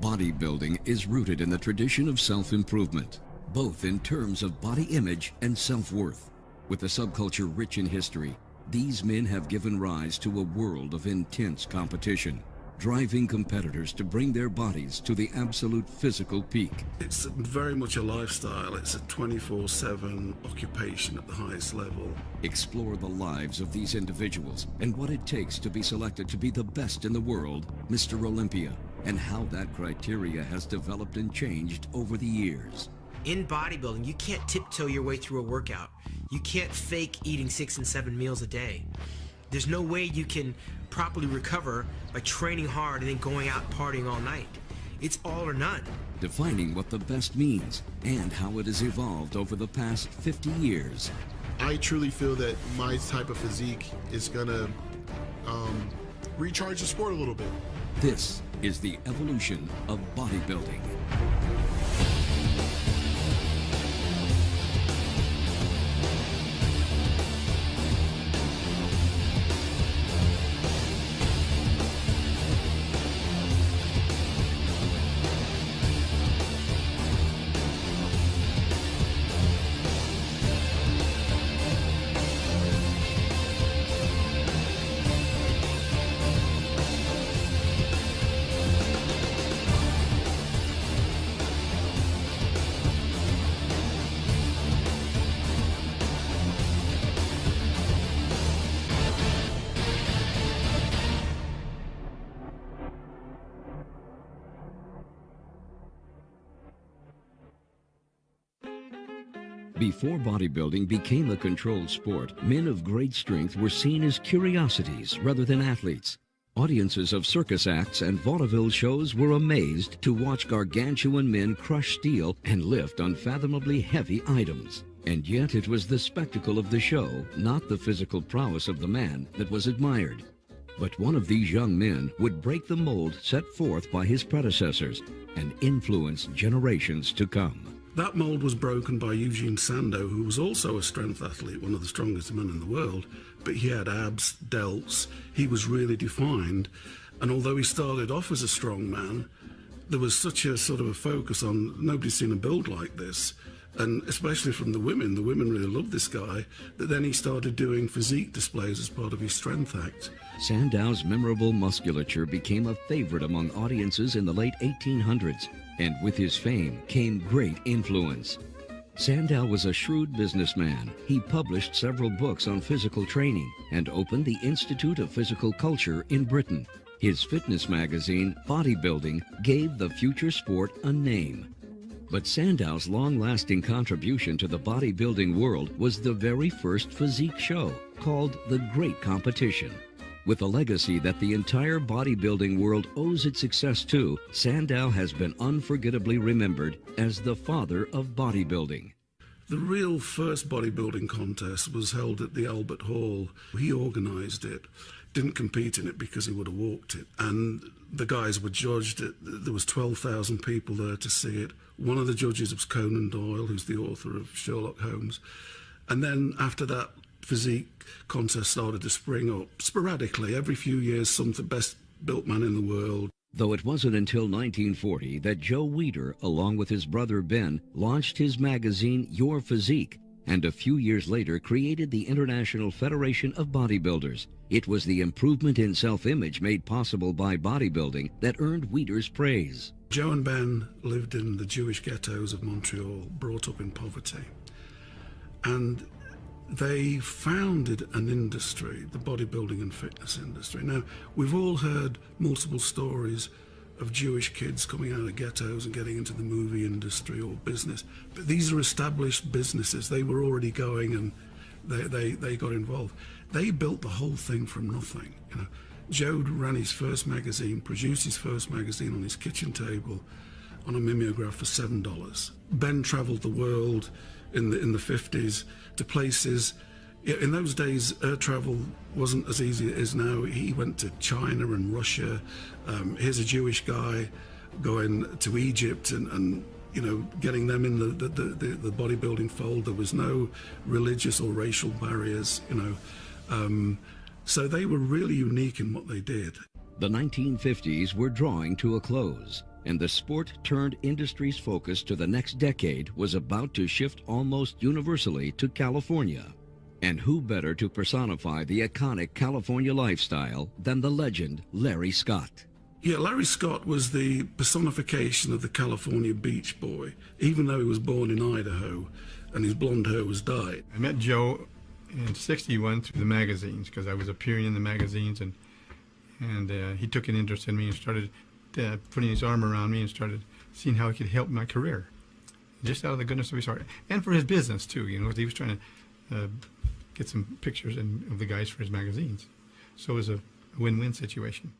Bodybuilding is rooted in the tradition of self-improvement, both in terms of body image and self-worth. With a subculture rich in history, these men have given rise to a world of intense competition, driving competitors to bring their bodies to the absolute physical peak. It's very much a lifestyle. It's a 24/7 occupation at the highest level. Explore the lives of these individuals and what it takes to be selected to be the best in the world, Mr. Olympia, and how that criteria has developed and changed over the years. In bodybuilding, you can't tiptoe your way through a workout. You can't fake eating 6 and 7 meals a day. There's no way you can properly recover by training hard and then going out partying all night. It's all or none. Defining what the best means and how it has evolved over the past 50 years. I truly feel that my type of physique is gonna recharge the sport a little bit. This is the evolution of bodybuilding. Before bodybuilding became a controlled sport, men of great strength were seen as curiosities rather than athletes. Audiences of circus acts and vaudeville shows were amazed to watch gargantuan men crush steel and lift unfathomably heavy items. And yet it was the spectacle of the show, not the physical prowess of the man, that was admired. But one of these young men would break the mold set forth by his predecessors and influence generations to come. That mold was broken by Eugene Sandow, who was also a strength athlete, one of the strongest men in the world, but he had abs, delts, he was really defined, and although he started off as a strong man, there was such a sort of a focus on nobody's seen a build like this, and especially from the women really loved this guy, that then he started doing physique displays as part of his strength act. Sandow's memorable musculature became a favorite among audiences in the late 1800s, and with his fame came great influence. Sandow was a shrewd businessman. He published several books on physical training and opened the Institute of Physical Culture in Britain. His fitness magazine, Bodybuilding, gave the future sport a name. But Sandow's long-lasting contribution to the bodybuilding world was the very first physique show, called The Great Competition. With a legacy that the entire bodybuilding world owes its success to, Sandow has been unforgettably remembered as the father of bodybuilding. The real first bodybuilding contest was held at the Albert Hall. He organised it, didn't compete in it because he would have walked it. And the guys were judged. There was 12,000 people there to see it. One of the judges was Conan Doyle, who's the author of Sherlock Holmes. And then after that, physique contest started to spring up sporadically. Every few years, the best built man in the world. Though it wasn't until 1940 that Joe Weider, along with his brother Ben, launched his magazine Your Physique, and a few years later created the International Federation of Bodybuilders. It was the improvement in self-image made possible by bodybuilding that earned Weider's praise. Joe and Ben lived in the Jewish ghettos of Montreal, brought up in poverty. And they founded an industry, the bodybuilding and fitness industry. Now, we've all heard multiple stories of Jewish kids coming out of ghettos and getting into the movie industry or business, but these are established businesses. They were already going, and they got involved. They built the whole thing from nothing. You know, Joe ran his first magazine, produced his first magazine on his kitchen table on a mimeograph for $7. Ben traveled the world in the 50s to places. In those days, air travel wasn't as easy as it is now. He went to China and Russia. Here's a Jewish guy going to Egypt and you know, getting them in the bodybuilding fold. There was no religious or racial barriers, you know. So they were really unique in what they did. The 1950s were drawing to a close, and the sport turned industry's focus to the next decade was about to shift almost universally to California. And who better to personify the iconic California lifestyle than the legend Larry Scott? Yeah, Larry Scott was the personification of the California beach boy, even though he was born in Idaho and his blonde hair was dyed. I met Joe in '61 through the magazines because I was appearing in the magazines, and he took an interest in me and started putting his arm around me and started seeing how he could help my career, just out of the goodness of his heart, and for his business too. You know, he was trying to get some pictures of the guys for his magazines, so it was a win-win situation.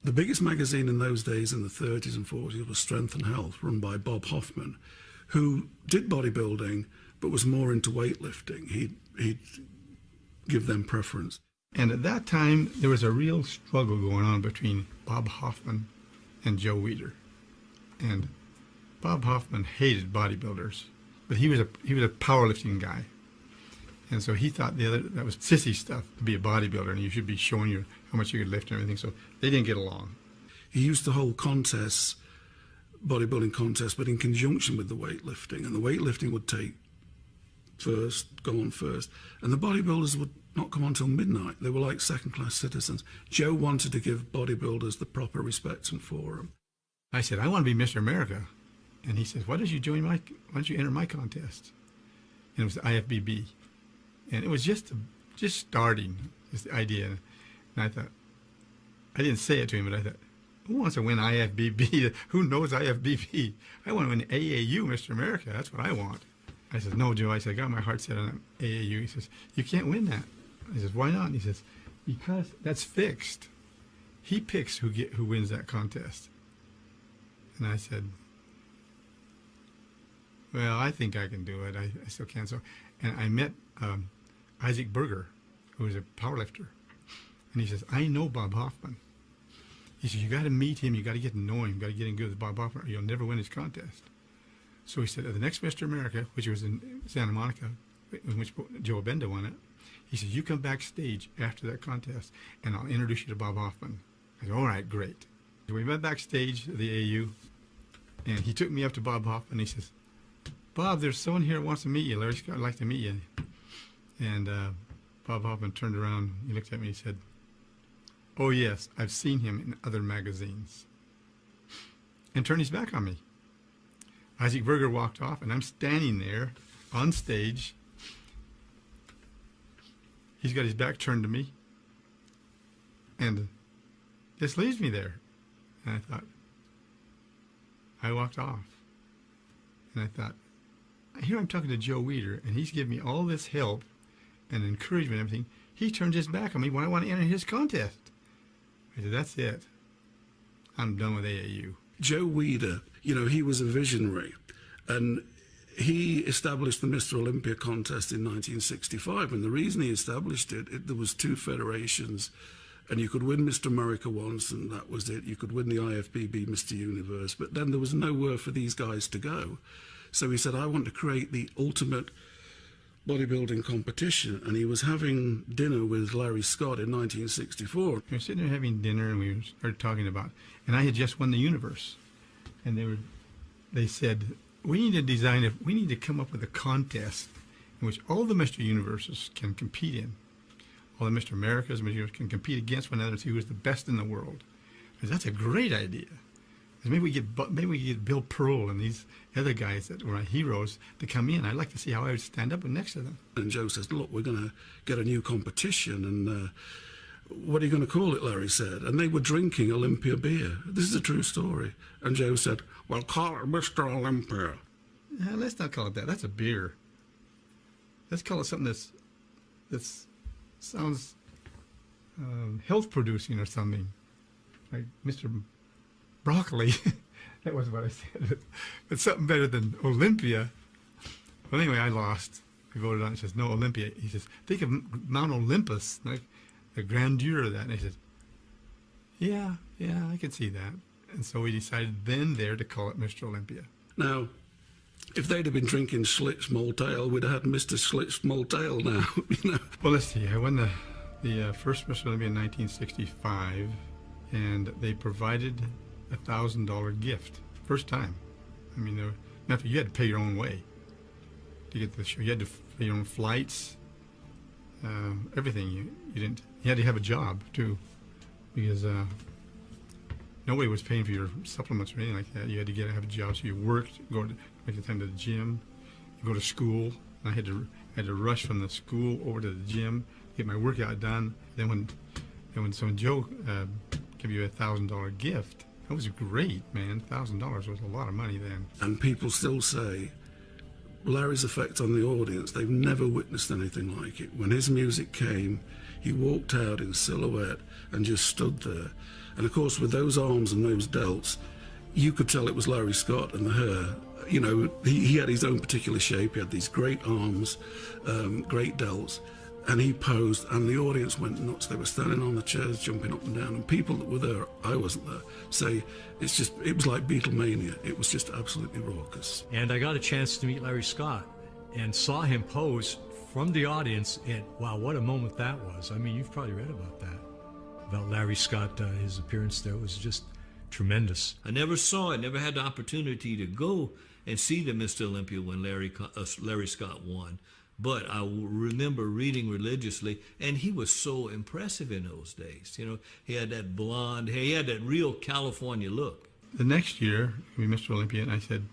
The biggest magazine in those days, in the 30s and 40s, was Strength and Health, run by Bob Hoffman, who did bodybuilding but was more into weightlifting. He'd give them preference. And at that time, there was a real struggle going on between Bob Hoffman and Joe Weider. And Bob Hoffman hated bodybuilders, but he was a powerlifting guy. And so he thought that was sissy stuff to be a bodybuilder, and you should be showing how much you could lift and everything. So they didn't get along. He used to hold contests, bodybuilding contests, but in conjunction with the weightlifting. And the weightlifting would take first, go on first. And the bodybuilders would not come on till midnight. They were like second-class citizens. Joe wanted to give bodybuilders the proper respect and forum. I said, I want to be Mr. America. And he says, why don't you enter my contest? And it was the IFBB. And it was just starting, this idea. And I thought, I didn't say it to him, but I thought, who wants to win IFBB? Who knows IFBB? I want to win AAU, Mr. America. That's what I want. I said, no, Joe. I said, I got my heart set on AAU. He says, you can't win that. I says, why not? And he says, because that's fixed. He picks who wins that contest. And I said, well, I think I can do it. I still can. So, and I met Isaac Berger, who was a powerlifter. And he says, I know Bob Hoffman. He says, you got to meet him. You got to get to know him. You got to get in good with Bob Hoffman, or you'll never win his contest. So he said, at the next Mr. America, which was in Santa Monica, in which Joe Benda won it, he said, you come backstage after that contest, and I'll introduce you to Bob Hoffman. I said, all right, great. So we met backstage at the AU, and he took me up to Bob Hoffman. He says, Bob, there's someone here who wants to meet you. Larry Scott would like to meet you. And Bob Hoffman turned around, he looked at me, and he said, oh yes, I've seen him in other magazines. And turned his back on me. Isaac Berger walked off, and I'm standing there on stage. He's got his back turned to me, and just leaves me there. And I thought, I walked off. And I thought, here I'm talking to Joe Weider, and he's giving me all this help and encouragement and everything. He turned his back on me when I want to enter his contest. I said, that's it. I'm done with AAU. Joe Weider, you know, he was a visionary, and he established the Mr. Olympia contest in 1965, and the reason he established it, there was two federations, and you could win Mr. America once, and that was it. You could win the IFBB Mr. Universe, but then there was nowhere for these guys to go. So he said, I want to create the ultimate bodybuilding competition, and he was having dinner with Larry Scott in 1964. We were sitting there having dinner, and we started talking about, and I had just won the universe, and they said, we need to come up with a contest in which all the Mr. Universes can compete in. All the Mr. Americas, Mr. Universe can compete against one another to see who's the best in the world. I said, that's a great idea. Maybe we get Bill Pearl and these other guys that were my heroes to come in. I'd like to see how I would stand up next to them. And Joe says, look, we're going to get a new competition, and what are you going to call it, Larry said. And they were drinking Olympia beer. This is a true story. And Joe said, well, call it Mr. Olympia. Let's not call it that. That's a beer. Let's call it something that sounds health-producing or something, like Mr. Broccoli. That was what I said. But something better than Olympia. Well, anyway, I lost. We voted on it. He says, no, Olympia. He says, think of Mount Olympus, like the grandeur of that. And I said, yeah, I can see that. And so we decided then there to call it Mr. Olympia. Now, if they'd have been drinking Schlitz Maltail, we'd have had Mr. Schlitz Maltail now, you know. Well, let's see. I won the first Mr. Olympia in 1965, and they provided $1,000 gift. First time. I mean, you had to pay your own way to get to the show. You had to pay your own flights, everything. You had to have a job too, because nobody was paying for your supplements or anything like that. You had to have a job, so you worked, make the time to the gym, you go to school. I had to rush from the school over to the gym, get my workout done. Then when Joe gave you $1,000 gift, that was great, man. $1,000 was a lot of money then. And people still say Larry's effect on the audience, they've never witnessed anything like it. When his music came, he walked out in silhouette and just stood there. And of course, with those arms and those delts, you could tell it was Larry Scott and the hair. You know, he had his own particular shape. He had these great arms, great delts, and he posed, and the audience went nuts. They were standing on the chairs, jumping up and down, and people that were there, I wasn't there, say it was like Beatlemania. It was just absolutely raucous. And I got a chance to meet Larry Scott and saw him pose from the audience, and wow, what a moment that was. I mean, you've probably read about that, about Larry Scott. His appearance there was just tremendous. I never saw it, never had the opportunity to go and see the Mr. Olympia when Larry Scott won. But I remember reading religiously, and he was so impressive in those days. You know, he had that blonde hair, he had that real California look. The next year, we Mr. Olympia, and I said,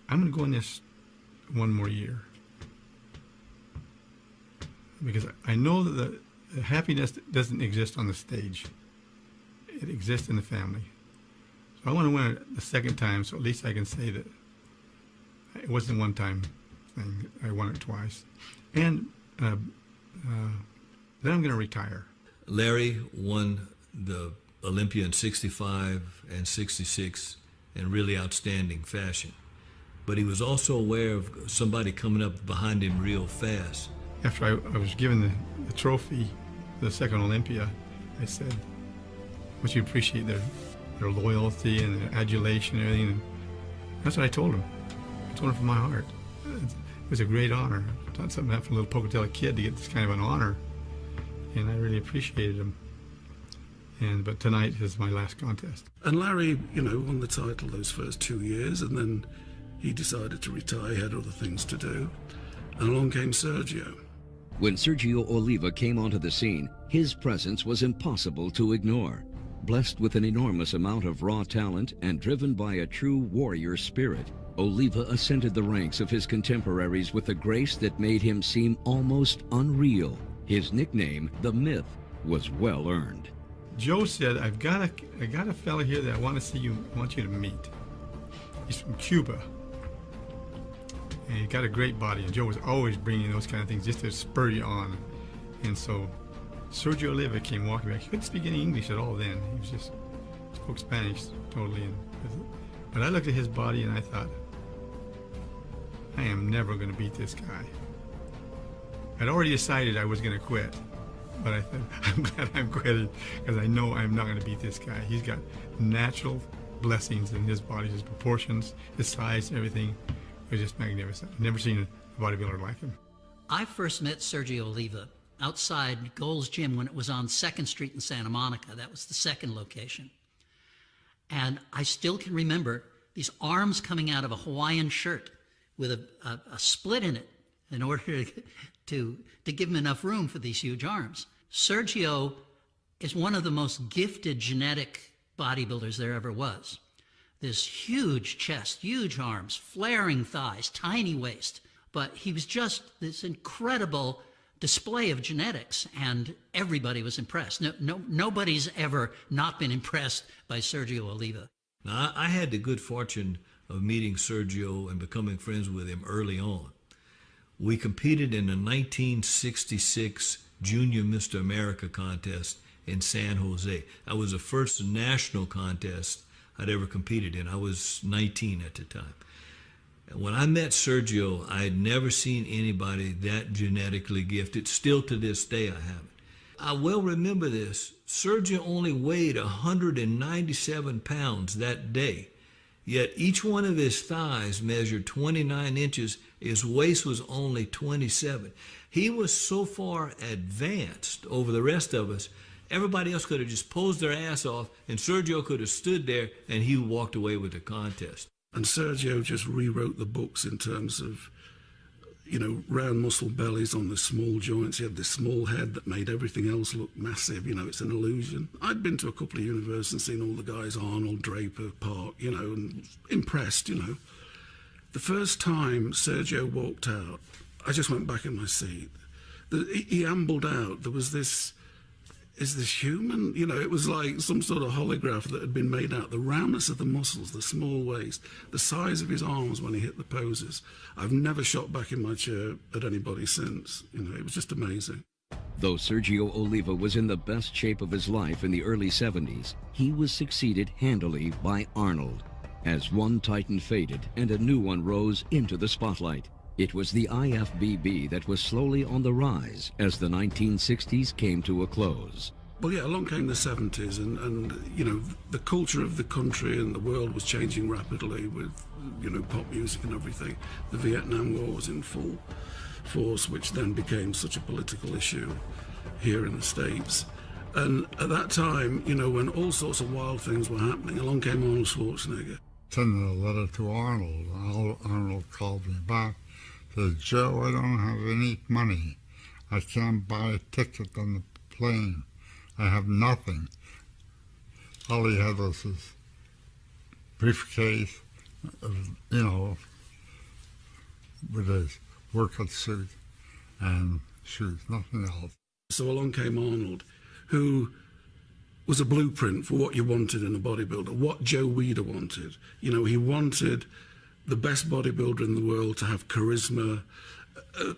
I'm going to go in this one more year. Because I know that the happiness doesn't exist on the stage. It exists in the family. So I want to win it the second time, so at least I can say that it wasn't one time thing. I won it twice. And then I'm going to retire. Larry won the Olympia in 65 and 66 in really outstanding fashion. But he was also aware of somebody coming up behind him real fast. After I was given the trophy, the second Olympia, I said, I want you to appreciate their loyalty and their adulation and everything. And that's what I told him. I told him from my heart. It was a great honor. It's not something for a little Pocatello kid to get this kind of an honor. And I really appreciated him. But tonight is my last contest. And Larry, you know, won the title those first 2 years, and then he decided to retire. He had other things to do. And along came Sergio. When Sergio Oliva came onto the scene, his presence was impossible to ignore. Blessed with an enormous amount of raw talent and driven by a true warrior spirit, Oliva ascended the ranks of his contemporaries with a grace that made him seem almost unreal. His nickname, The Myth, was well earned. Joe said, I got a fella here that I want you to meet. He's from Cuba. And he got a great body, and Joe was always bringing those kind of things just to spur you on. And so Sergio Oliva came walking back. He couldn't speak any English at all then. He was just spoke Spanish totally. But I looked at his body and I thought, I am never going to beat this guy. I'd already decided I was going to quit, but I thought, I'm glad I'm quitting because I know I'm not going to beat this guy. He's got natural blessings in his body, his proportions, his size, everything. It was just magnificent. I've never seen a bodybuilder like him. I first met Sergio Oliva outside Gold's Gym when it was on 2nd Street in Santa Monica. That was the second location. And I still can remember these arms coming out of a Hawaiian shirt with a split in it in order to give him enough room for these huge arms. Sergio is one of the most gifted genetic bodybuilders there ever was. This huge chest, huge arms, flaring thighs, tiny waist. But he was just this incredible display of genetics, and everybody was impressed. Nobody's ever not been impressed by Sergio Oliva. Now, I had the good fortune of meeting Sergio and becoming friends with him early on. We competed in the 1966 Junior Mr. America contest in San Jose. That was the first national contest I'd ever competed in. I was 19 at the time. When I met Sergio, I had never seen anybody that genetically gifted. Still to this day, I haven't. I well remember this. Sergio only weighed 197 pounds that day, yet each one of his thighs measured 29 inches. His waist was only 27. He was so far advanced over the rest of us, Everybody else could have just posed their ass off, and Sergio could have stood there, and he walked away with the contest. And Sergio just rewrote the books in terms of, round muscle bellies on the small joints. He had this small head that made everything else look massive. It's an illusion. I'd been to a couple of universities and seen all the guys, Arnold, Draper, Park, and impressed, The first time Sergio walked out, I just went back in my seat. He ambled out. There was this, is this human? It was like some sort of holograph that had been made out. The roundness of the muscles, the small waist, the size of his arms when he hit the poses. I've never shot back in my chair at anybody since. It was just amazing. Though Sergio Oliva was in the best shape of his life in the early 70s, he was succeeded handily by Arnold. As one titan faded and a new one rose into the spotlight, it was the IFBB that was slowly on the rise as the 1960s came to a close. Well, yeah, along came the 70s, and the culture of the country and the world was changing rapidly with, pop music and everything. The Vietnam War was in full force, which then became such a political issue here in the States. And at that time, when all sorts of wild things were happening, along came Arnold Schwarzenegger. Sending a letter to Arnold. Arnold called me back. Said, Joe, I don't have any money. I can't buy a ticket on the plane. I have nothing. All he had was his briefcase, with his workout suit and shoes, nothing else. So along came Arnold, who was a blueprint for what you wanted in a bodybuilder, what Joe Weider wanted. He wanted the best bodybuilder in the world to have charisma,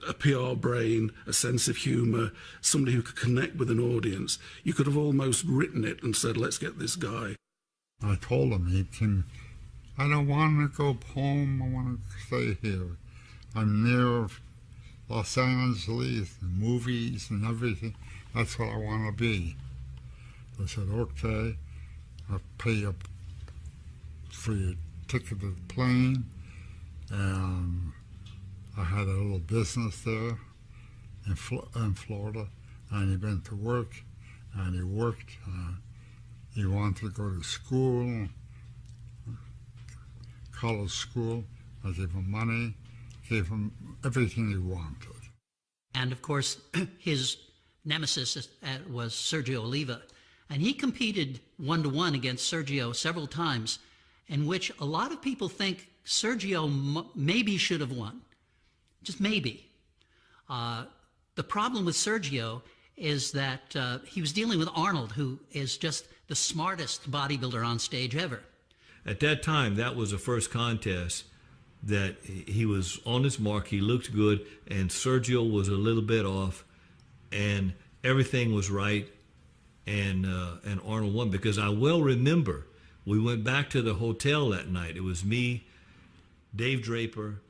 a PR brain, a sense of humor, somebody who could connect with an audience. You could have almost written it and said, let's get this guy. I told him, I don't want to go home, I want to stay here. I'm near Los Angeles, the movies and everything. That's what I want to be. I said, okay, I'll pay you for your ticket to the plane. And I had a little business there in Florida, and he went to work, and he worked. He wanted to go to school, college school. I gave him money, gave him everything he wanted. And of course, his nemesis was Sergio Oliva. And he competed 1-to-1 against Sergio several times, in which a lot of people think Sergio maybe should have won. Just maybe. The problem with Sergio is that he was dealing with Arnold, who is just the smartest bodybuilder on stage ever. At that time, that was the first contest that he was on his mark, he looked good, and Sergio was a little bit off, and everything was right, and Arnold won. Because I well remember, we went back to the hotel that night. It was me, Dave Draper,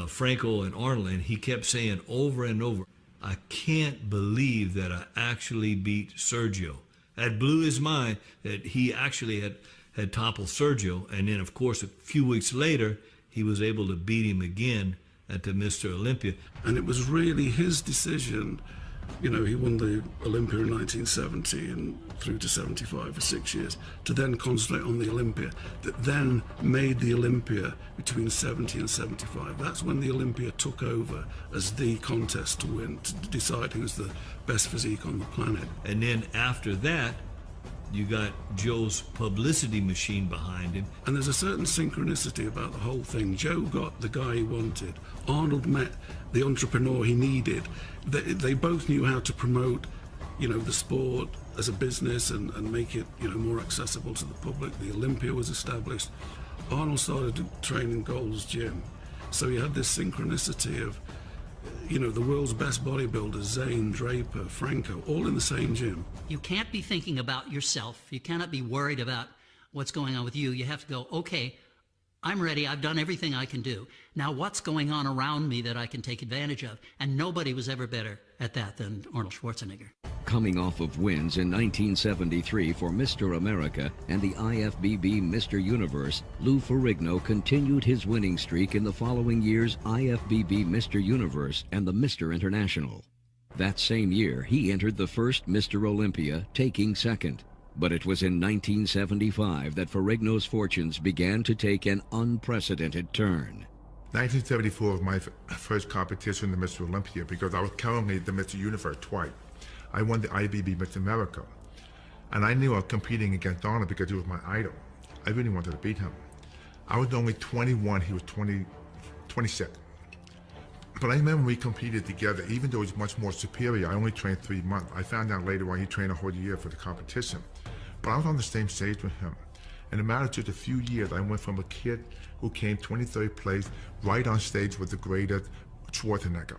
Franco, and Arnold, and he kept saying over and over, I can't believe that I actually beat Sergio. That blew his mind that he actually had toppled Sergio. And then, of course, a few weeks later, he was able to beat him again at the Mr. Olympia. And it was really his decision. He won the Olympia in 1970 and through to 75 for 6 years, to then concentrate on the Olympia, that then made the Olympia between 70 and 75. That's when the Olympia took over as the contest to win, to decide who's the best physique on the planet. And then after that, you got Joe's publicity machine behind him. And there's a certain synchronicity about the whole thing. Joe got the guy he wanted. Arnold met the entrepreneur he needed. They both knew how to promote, the sport as a business and make it, more accessible to the public. The Olympia was established. Arnold started training Gold's Gym. So you had this synchronicity of, the world's best bodybuilders, Zane, Draper, Franco, all in the same gym. You can't be thinking about yourself. You cannot be worried about what's going on with you. You have to go, okay, I'm ready. I've done everything I can do. Now what's going on around me that I can take advantage of? And nobody was ever better at that than Arnold Schwarzenegger. Coming off of wins in 1973 for Mr. America and the IFBB Mr. Universe, Lou Ferrigno continued his winning streak in the following year's IFBB Mr. Universe and the Mr. International. That same year, he entered the first Mr. Olympia, taking second. But it was in 1975 that Ferrigno's fortunes began to take an unprecedented turn. 1974 was my first competition in Mr. Olympia because I was currently the Mr. Universe twice. I won the IBB Mr. America. And I knew I was competing against Arnold because he was my idol. I really wanted to beat him. I was only 21, he was 26. But I remember we competed together, even though he was much more superior. I only trained 3 months. I found out later on he trained a whole year for the competition. But I was on the same stage with him. In a matter of just a few years, I went from a kid who came 23rd place right on stage with the greatest Schwarzenegger.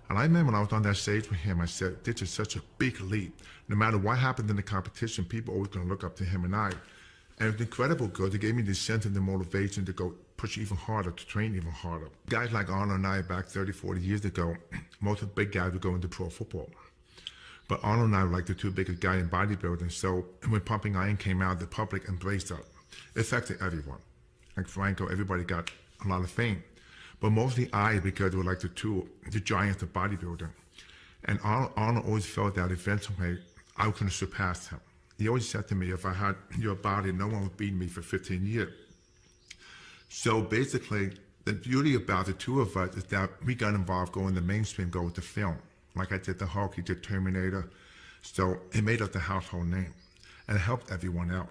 And I remember when I was on that stage with him, I said, this is such a big leap. No matter what happened in the competition, people are always going to look up to him and I. And it was incredible because it gave me the sense and the motivation to go push even harder, to train even harder. Guys like Arnold and I back 30, 40 years ago, most of the big guys would go into pro football. But Arnold and I were like the two biggest guys in bodybuilding. So when Pumping Iron came out, the public embraced us. It affected everyone. Like Franco, everybody got a lot of fame. But mostly I, because we were like the giants of bodybuilding. And Arnold always felt that eventually I was going to surpass him. He always said to me, if I had your body, no one would beat me for 15 years. So basically, the beauty about the two of us is that we got involved going the mainstream, go with the film. Like I did the Hulk, he did Terminator. So it made us the household name. And it helped everyone out.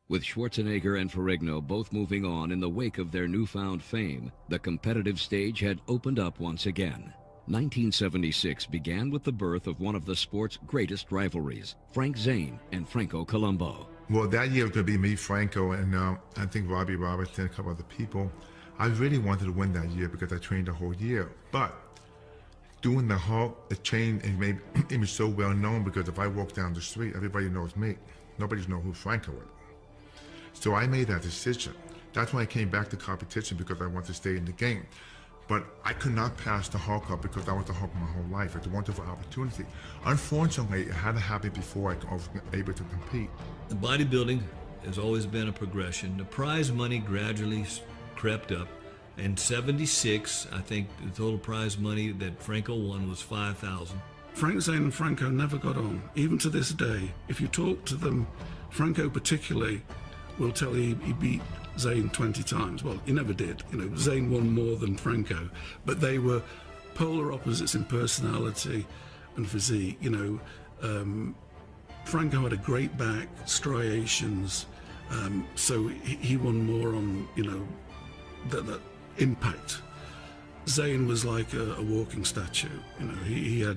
With Schwarzenegger and Ferrigno both moving on in the wake of their newfound fame, the competitive stage had opened up once again. 1976 began with the birth of one of the sport's greatest rivalries, Frank Zane and Franco Columbu. Well, that year was going to be me, Franco, and I think Robbie Robertson, a couple other people. I really wanted to win that year because I trained the whole year. But doing the Hulk, it changed and made me so well known because if I walk down the street, everybody knows me. Nobody knows who Franco is. So I made that decision. That's when I came back to competition because I wanted to stay in the game. But I could not pass the Hulk up because I was the Hulk my whole life. It's a wonderful opportunity. Unfortunately, it had to happen before I was able to compete. The bodybuilding has always been a progression. The prize money gradually crept up. In '76, I think the total prize money that Franco won was $5,000. Frank Zane and Franco never got on. Even to this day, if you talk to them, Franco particularly will tell you he beat Zane 20 times. Well, he never did. You know, Zane won more than Franco, but they were polar opposites in personality and physique. You know, Franco had a great back, striations, so he won more on, you know, that impact. Zane was like a walking statue. You know,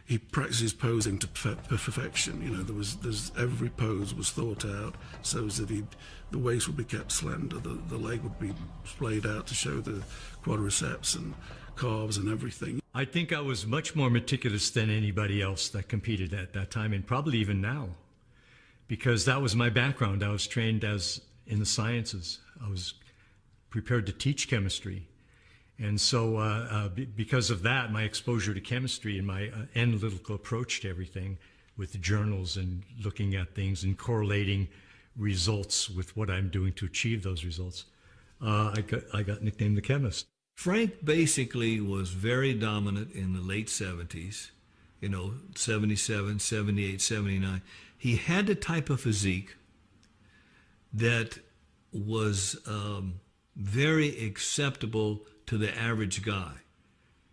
he practiced his posing to perfection. You know, there's every pose was thought out so that the waist would be kept slender, the leg would be splayed out to show the quadriceps and calves and everything. I think I was much more meticulous than anybody else that competed at that time, and probably even now, because that was my background. I was trained in the sciences. I was prepared to teach chemistry. And so because of that, my exposure to chemistry and my analytical approach to everything with the journals and looking at things and correlating results with what I'm doing to achieve those results, I got nicknamed the chemist. Frank basically was very dominant in the late 70s, you know, 77, 78, 79. He had the type of physique that was very acceptable to the average guy.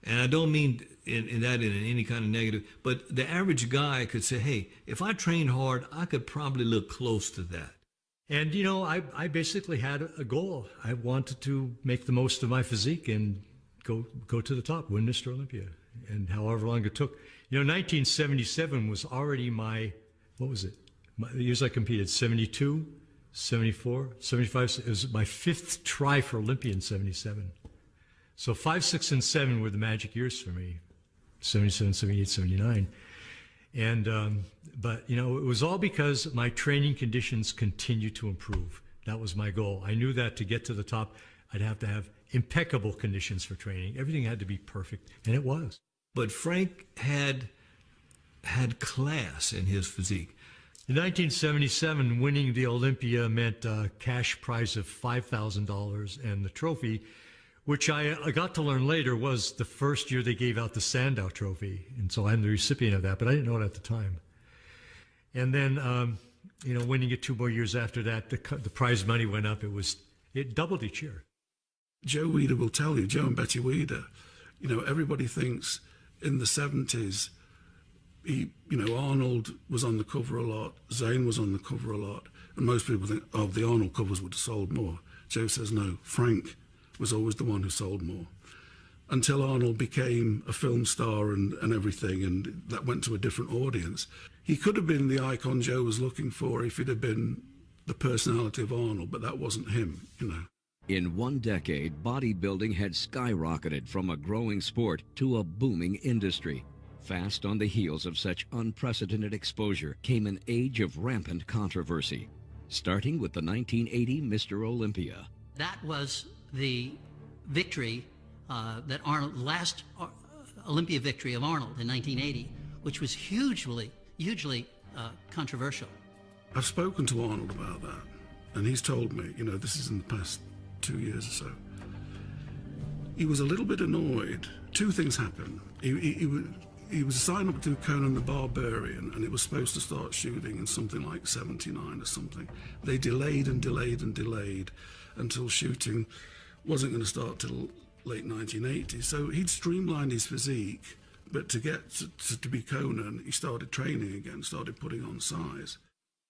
And I don't mean in any kind of negative, but the average guy could say, hey, if I trained hard, I could probably look close to that. And, you know, I basically had a goal. I wanted to make the most of my physique and go to the top, win Mr. Olympia, and however long it took. You know, 1977 was already my, what was it? The years I competed, 72, 74, 75. It was my 5th try for Olympia in 77. So 5, 6, and 7 were the magic years for me, 77, 78, 79. And, but, you know, it was all because my training conditions continued to improve. That was my goal. I knew that to get to the top, I'd have to have impeccable conditions for training. Everything had to be perfect, and it was. But Frank had class in his physique. In 1977, winning the Olympia meant a cash prize of $5,000, and the trophy which I got to learn later was the first year they gave out the Sandow Trophy. And so I'm the recipient of that, but I didn't know it at the time. And then, you know, winning it 2 more years after that, the prize money went up. It doubled each year. Joe Weider will tell you, Joe and Betty Weider, you know, everybody thinks in the 70s, Arnold was on the cover a lot, Zane was on the cover a lot, and most people think, oh, the Arnold covers would have sold more. Joe says, no, Frank was always the one who sold more. Until Arnold became a film star and everything, and that went to a different audience. He could have been the icon Joe was looking for if he'd have been the personality of Arnold, but that wasn't him, you know. In 1 decade, bodybuilding had skyrocketed from a growing sport to a booming industry. Fast on the heels of such unprecedented exposure came an age of rampant controversy, starting with the 1980 Mr. Olympia. That was the victory that Arnold, last Olympia victory of Arnold in 1980, which was hugely controversial. I've spoken to Arnold about that, and he's told me, you know, this is in the past 2 years or so. He was a little bit annoyed. 2 things happened. He was signed up to Conan the Barbarian, and it was supposed to start shooting in something like 79 or something. They delayed and delayed and delayed until shooting wasn't going to start till late 1980. So he'd streamlined his physique, but to get to be Conan, he started training again, started putting on size.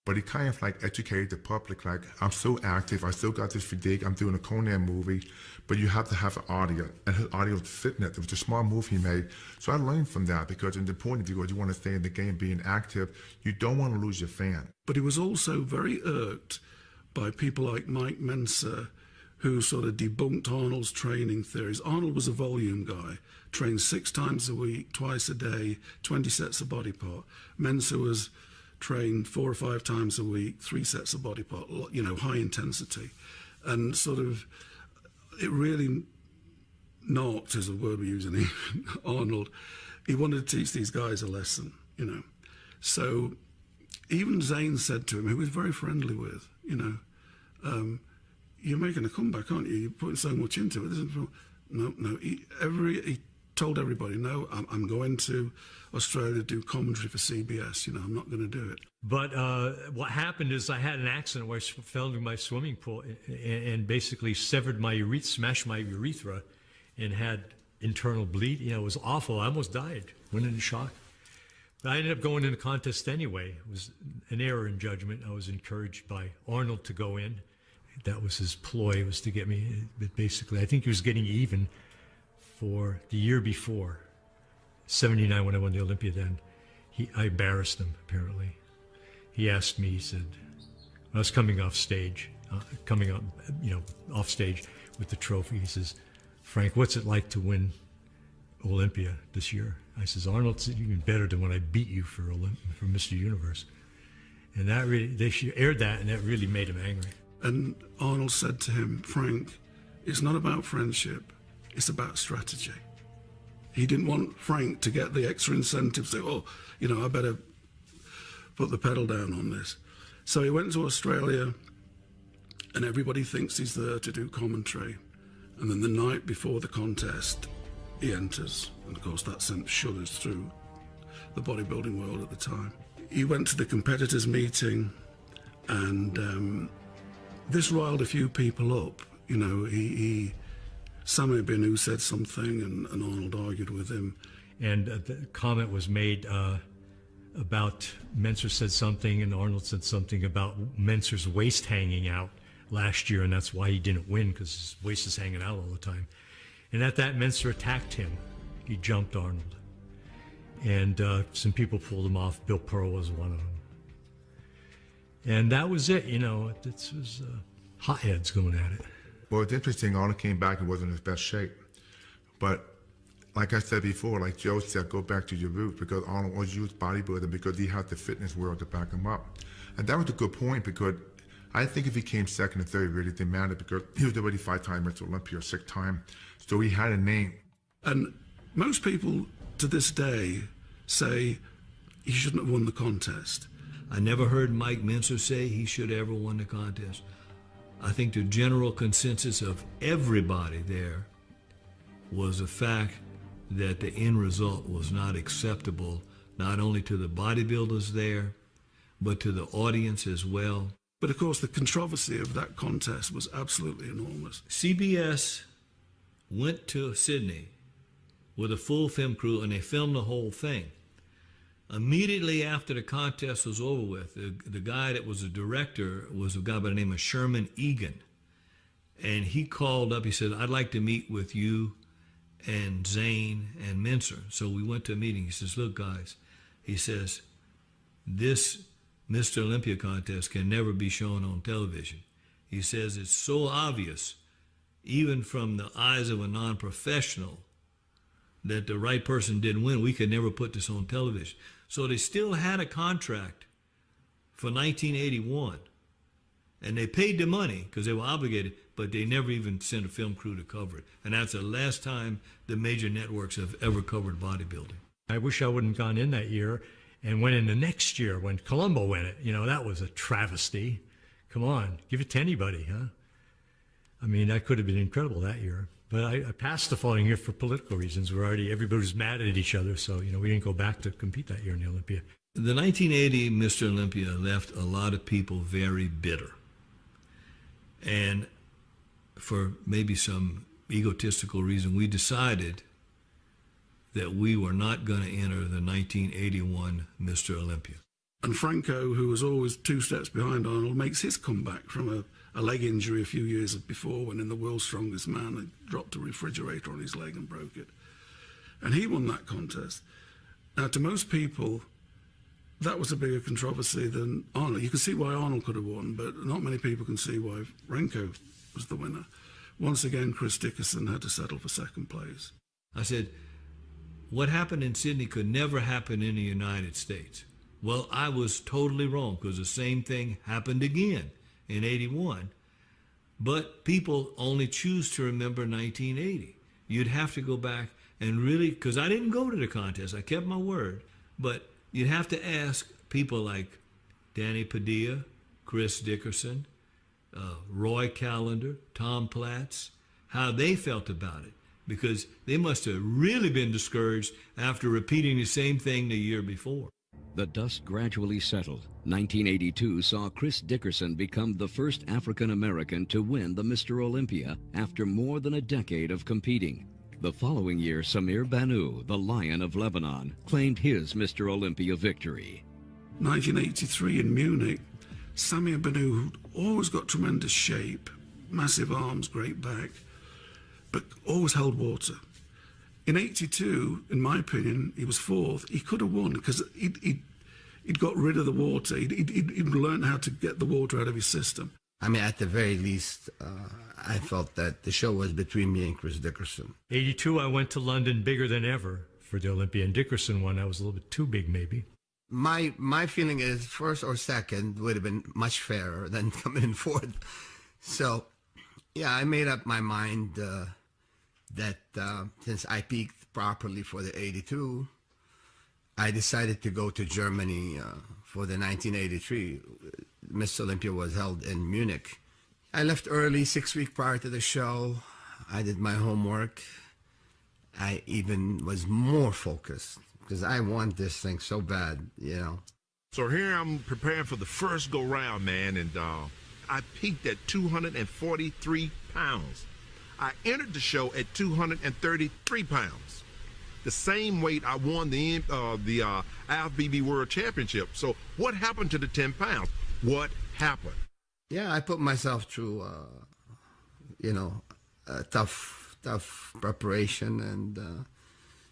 But he kind of like educated the public, like, I'm so active, I still got this physique, I'm doing a Conan movie, but you have to have an audience, and his audience fitness. It was a small move he made. So I learned from that, because in the point of view, you want to stay in the game, being active, you don't want to lose your fan. But he was also very irked by people like Mike Mensa, who sort of debunked Arnold's training theories. Arnold was a volume guy, trained 6 times a week, twice a day, 20 sets of body part. Mensa was trained 4 or 5 times a week, 3 sets of body part, you know, high intensity. And sort of, it really knocked, is the word we're using, Arnold. He wanted to teach these guys a lesson, you know. So even Zane said to him, who he was very friendly with, you know, you're making a comeback, aren't you? You're putting so much into it. No. He told everybody, no, I'm going to Australia to do commentary for CBS. You know, I'm not going to do it. But what happened is I had an accident where I fell into my swimming pool and basically severed my urethra, smashed my urethra, and had internal bleed. You know, it was awful. I almost died. Went into shock. But I ended up going in the contest anyway. It was an error in judgment. I was encouraged by Arnold to go in. That was his ploy, was to get me. But basically, I think he was getting even for the year before, 79, when I won the Olympia. Then I embarrassed him, apparently. He asked me, he said, I was coming off stage, off stage with the trophy. He says, Frank, what's it like to win Olympia this year? I says, Arnold's even better than when I beat you for Mr. Universe. And that really, they aired that, and that really made him angry. And Arnold said to him, Frank, it's not about friendship, it's about strategy. He didn't want Frank to get the extra incentive, say, oh, you know, I better put the pedal down on this. So he went to Australia, and everybody thinks he's there to do commentary. And then the night before the contest, he enters. And of course, that sent shudders through the bodybuilding world at the time. He went to the competitors' meeting, and this riled a few people up. You know, Sami Binu said something, and Arnold argued with him. And the comment was made about Menser said something, and Arnold said something about Menser's waist hanging out last year, and that's why he didn't win, because his waist is hanging out all the time. And at that, Menser attacked him. He jumped Arnold. And some people pulled him off. Bill Pearl was one of them. And that was it, you know. It was hotheads going at it. Well, it's interesting, Arnold came back and wasn't in his best shape. But like I said before, like Joe said, go back to your roots, because Arnold always used bodybuilding because he had the fitness world to back him up. And that was a good point, because I think if he came second or third, it really didn't matter, because he was already 5-time Mr. Olympia, 6-time. So he had a name. And most people to this day say he shouldn't have won the contest. I never heard Mike Menser say he should have ever won the contest. I think the general consensus of everybody there was the fact that the end result was not acceptable, not only to the bodybuilders there, but to the audience as well. But of course, the controversy of that contest was absolutely enormous. CBS went to Sydney with a full film crew, and they filmed the whole thing. Immediately after the contest was over with, the guy that was the director was a guy by the name of Sherman Egan. And he called up, he said, "I'd like to meet with you and Zane and Mincer." So we went to a meeting. He says, "Look, guys," he says, "this Mr. Olympia contest can never be shown on television." He says, "It's so obvious, even from the eyes of a non-professional, that the right person didn't win. We could never put this on television." So they still had a contract for 1981, and they paid the money because they were obligated, but they never even sent a film crew to cover it. And that's the last time the major networks have ever covered bodybuilding. I wish I wouldn't gone in that year and went in the next year when Colombo went it. You know, that was a travesty. Come on, give it to anybody, huh? I mean, that could have been incredible that year. But I passed the following year for political reasons. Everybody was mad at each other, so, you know, we didn't go back to compete that year in the Olympia. The 1980 Mr. Olympia left a lot of people very bitter. And for maybe some egotistical reason, we decided that we were not going to enter the 1981 Mr. Olympia. And Franco, who was always 2 steps behind Arnold, makes his comeback from a leg injury a few years before, when in the World's Strongest Man, they dropped a refrigerator on his leg and broke it. And he won that contest. Now, to most people, that was a bigger controversy than Arnold. You can see why Arnold could have won, but not many people can see why Franco was the winner. Once again, Chris Dickerson had to settle for second place. I said, what happened in Sydney could never happen in the United States. Well, I was totally wrong, because the same thing happened again in 81. But people only choose to remember 1980. You'd have to go back and really, because I didn't go to the contest, I kept my word, but you'd have to ask people like Danny Padilla, Chris Dickerson, Roy Callender, Tom Platz, how they felt about it, because they must have really been discouraged after repeating the same thing the year before. The dust gradually settled. 1982 saw Chris Dickerson become the first African-American to win the Mr. Olympia after more than a decade of competing. The following year, Samir Banu, the Lion of Lebanon, claimed his Mr. Olympia victory. 1983 in Munich, Samir Banu, who'd always got tremendous shape, massive arms, great back, but always held water. In 82, in my opinion, he was fourth. He could have won because he'd got rid of the water. He'd learned how to get the water out of his system. I mean, at the very least, I felt that the show was between me and Chris Dickerson. 82, I went to London bigger than ever for the Olympia, and Dickerson won. I was a little bit too big, maybe. My feeling is first or second would have been much fairer than coming in fourth. So, yeah, I made up my mind that since I peaked properly for the 82, I decided to go to Germany for the 1983. Miss Olympia was held in Munich. I left early, 6 weeks prior to the show. I did my homework. I even was more focused because I want this thing so bad, you know. So here I'm preparing for the first go round, man, and I peaked at 243 pounds. I entered the show at 233 pounds, the same weight I won the IFBB World Championship. So what happened to the 10 pounds? What happened? Yeah, I put myself through, you know, a tough preparation, and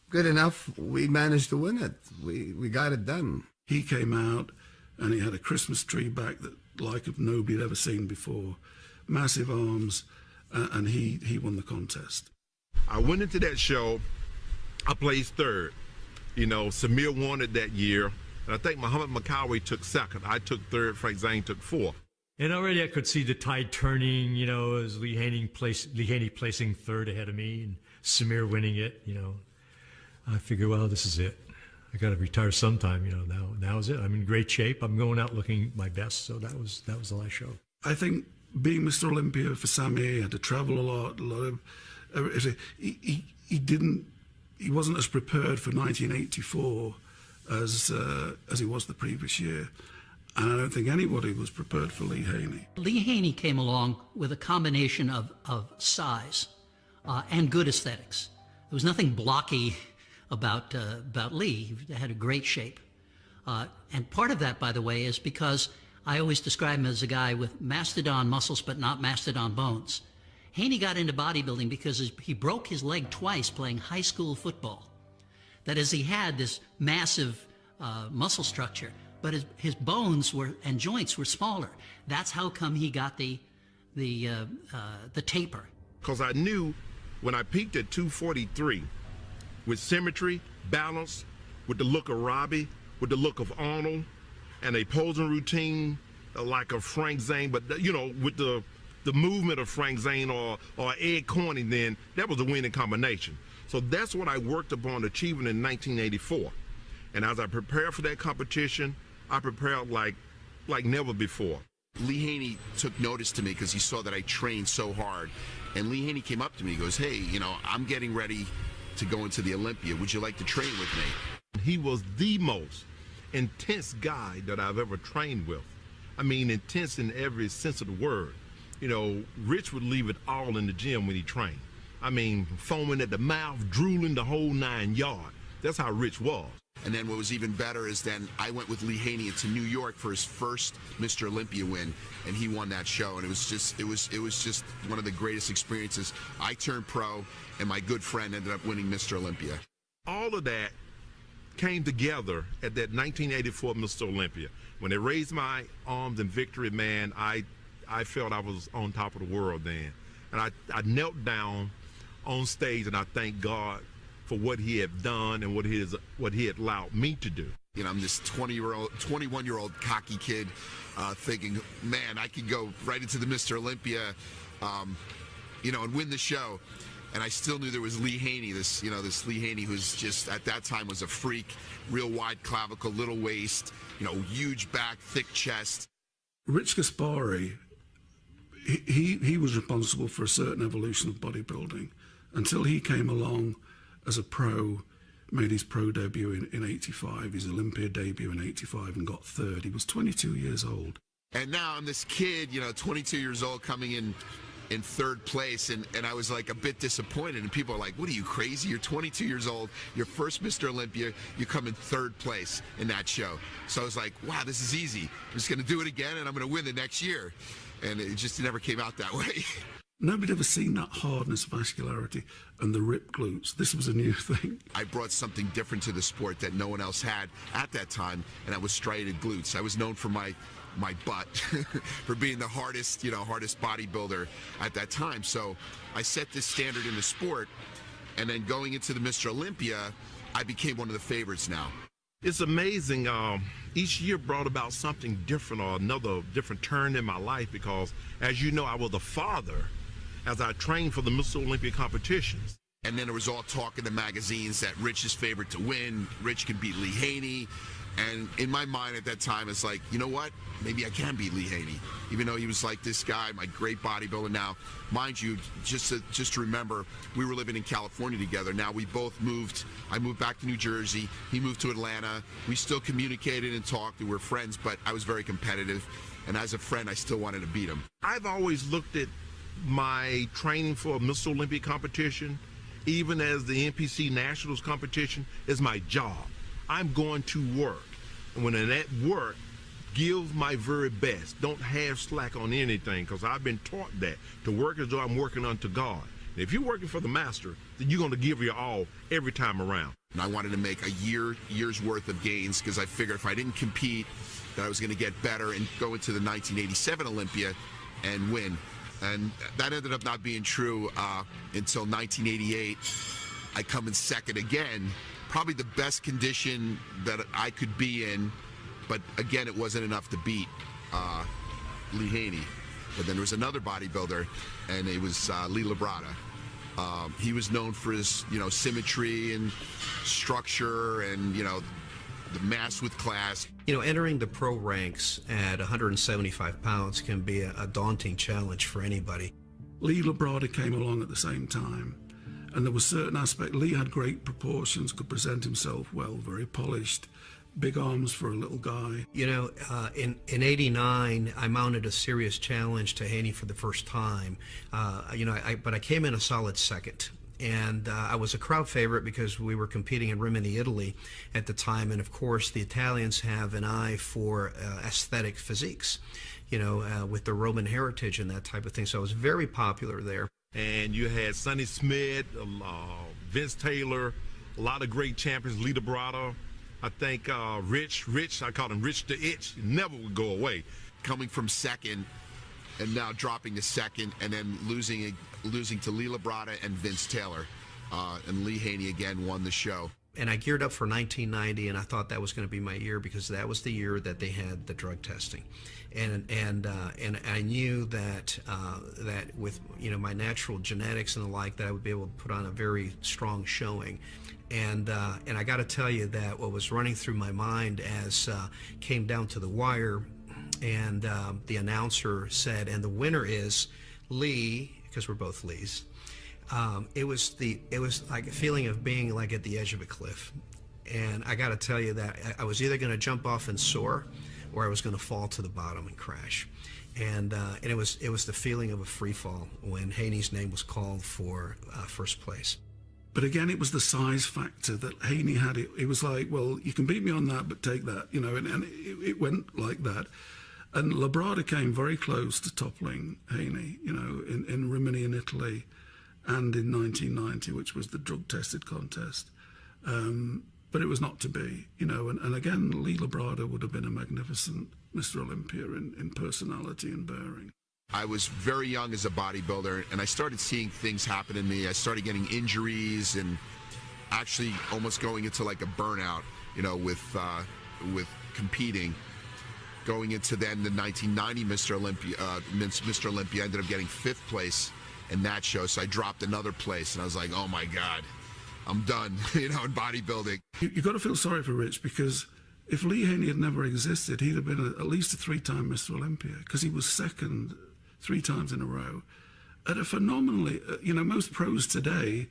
good enough, we managed to win it. We got it done. He came out and he had a Christmas tree back that like nobody had ever seen before, massive arms, and he won the contest. I went into that show, I placed third. You know, Samir won it that year, and I think Muhammad Makawi took second. I took third, Frank Zane took fourth. And already I could see the tide turning, you know, as Lee Haney placing third ahead of me and Samir winning it, you know. I figured, well, this is it. I got to retire sometime, you know. Now is it. I'm in great shape. I'm going out looking my best. So that was the last show. I think being Mr. Olympia for Samir, he had to travel a lot of He wasn't as prepared for 1984 as he was the previous year. And I don't think anybody was prepared for Lee Haney. Lee Haney came along with a combination of size and good aesthetics. There was nothing blocky about Lee. He had a great shape. And part of that, by the way, is because I always describe him as a guy with mastodon muscles but not mastodon bones. Haney got into bodybuilding because he broke his leg twice playing high school football. That is, he had this massive muscle structure, but his bones and joints were smaller. That's how come he got the taper. Because I knew when I peaked at 243, with symmetry, balance, with the look of Robbie, with the look of Arnold, and a posing routine like a Frank Zane, but with the movement of Frank Zane or Ed Corning, then that was a winning combination. So that's what I worked upon achieving in 1984. And as I prepared for that competition, I prepared like never before. Lee Haney took notice to me because he saw that I trained so hard. And Lee Haney came up to me, he goes, hey, I'm getting ready to go into the Olympia. Would you like to train with me? He was the most intense guy that I've ever trained with. I mean, intense in every sense of the word. Rich would leave it all in the gym when he trained. I mean, foaming at the mouth, drooling the whole 9 yards. That's how Rich was. And then what was even better is then I went with Lee Haney to New York for his first Mr. Olympia win, and he won that show. And it was just one of the greatest experiences. I turned pro, and my good friend ended up winning Mr. Olympia. All of that came together at that 1984 Mr. Olympia. When they raised my arms in victory, man, I felt I was on top of the world then. And I knelt down on stage, and I thank God for what he had done and what he had allowed me to do. I'm this 21-year-old cocky kid thinking, man, I could go right into the Mr. Olympia, and win the show. And I still knew there was Lee Haney, this Lee Haney who's just at that time was a freak, real wide clavicle, little waist, huge back, thick chest. Rich Gaspari, he was responsible for a certain evolution of bodybuilding until he came along as a pro, made his pro debut in 85, his Olympia debut in 85, and got third. He was 22 years old. And now I'm this kid, 22 years old, coming in third place, and I was like a bit disappointed, and people are like, what are you, crazy? You're 22 years old, your first Mr. Olympia, you come in third place in that show. So I was like, wow, this is easy. I'm just going to do it again, and I'm going to win the next year. And it just never came out that way. Nobody had ever seen that hardness, vascularity, and the ripped glutes. This was a new thing. I brought something different to the sport that no one else had at that time, and that was striated glutes. I was known for my butt, for being the hardest bodybuilder at that time. So I set this standard in the sport, and then going into the Mr. Olympia, I became one of the favorites now. It's amazing. Each year brought about something different or another different turn in my life because, as you know, I was a father as I trained for the Mr. Olympia competitions. And then there was all talk in the magazines that Rich is favored to win, Rich can beat Lee Haney. And in my mind at that time, it's like, you know what? Maybe I can beat Lee Haney, even though he was like this guy, my great bodybuilder. Now, mind you, just to remember, we were living in California together. Now we both moved. I moved back to New Jersey. He moved to Atlanta. We still communicated and talked. We were friends, but I was very competitive. And as a friend, I still wanted to beat him. I've always looked at my training for a Mr. Olympia competition, even as the NPC Nationals competition, as my job. I'm going to work. And when I'm at work, give my very best. Don't have slack on anything, because I've been taught that, to work as though I'm working unto God. And if you're working for the master, then you're going to give your all every time around. And I wanted to make a year's worth of gains, because I figured if I didn't compete, that I was going to get better and go into the 1987 Olympia and win. And that ended up not being true until 1988. I come in second again. Probably the best condition that I could be in, but again, it wasn't enough to beat Lee Haney. But then there was another bodybuilder, and it was Lee Labrada. He was known for his, symmetry and structure, and the mass with class. Entering the pro ranks at 175 pounds can be a daunting challenge for anybody. Lee Labrada came along at the same time. And there were certain aspects. Lee had great proportions, could present himself well, very polished, big arms for a little guy. You know, in '89, I mounted a serious challenge to Haney for the first time. You know, but I came in a solid second. And I was a crowd favorite because we were competing in Rimini, Italy at the time. And of course, the Italians have an eye for aesthetic physiques, you know, with the Roman heritage and that type of thing. So I was very popular there. And you had Sonny Smith, Vince Taylor, a lot of great champions, Lee Labrada. I think Rich, I called him Rich the Itch, never would go away. Coming from second and now dropping to second and then losing to Lee Labrada and Vince Taylor. And Lee Haney again won the show. And I geared up for 1990, and I thought that was going to be my year because that was the year that they had the drug testing, and I knew that that with, you know, my natural genetics and the like, that I would be able to put on a very strong showing. And I got to tell you that what was running through my mind as came down to the wire, and the announcer said, and the winner is Lee, because we're both Lees. It was like a feeling of being like at the edge of a cliff, and I got to tell you that I was either going to jump off and soar, or I was going to fall to the bottom and crash, and it was the feeling of a free fall when Haney's name was called for first place. But again, it was the size factor that Haney had. It was like, well, you can beat me on that, but take that, you know, and it went like that. And Labrada came very close to toppling Haney, you know, in Rimini in Italy, and in 1990, which was the drug-tested contest. But it was not to be, you know, and again, Lee Labrada would have been a magnificent Mr. Olympia in personality and bearing. I was very young as a bodybuilder, and I started seeing things happen in me. I started getting injuries and actually almost going into like a burnout, you know, with competing. Going into then the 1990 Mr. Olympia, I ended up getting 5th place in that show, so I dropped another place, and I was like, oh my God, I'm done, you know, in bodybuilding. You've got to feel sorry for Rich, because if Lee Haney had never existed, he'd have been at least a 3-time Mr. Olympia, because he was second 3 times in a row at a phenomenally, you know, most pros today,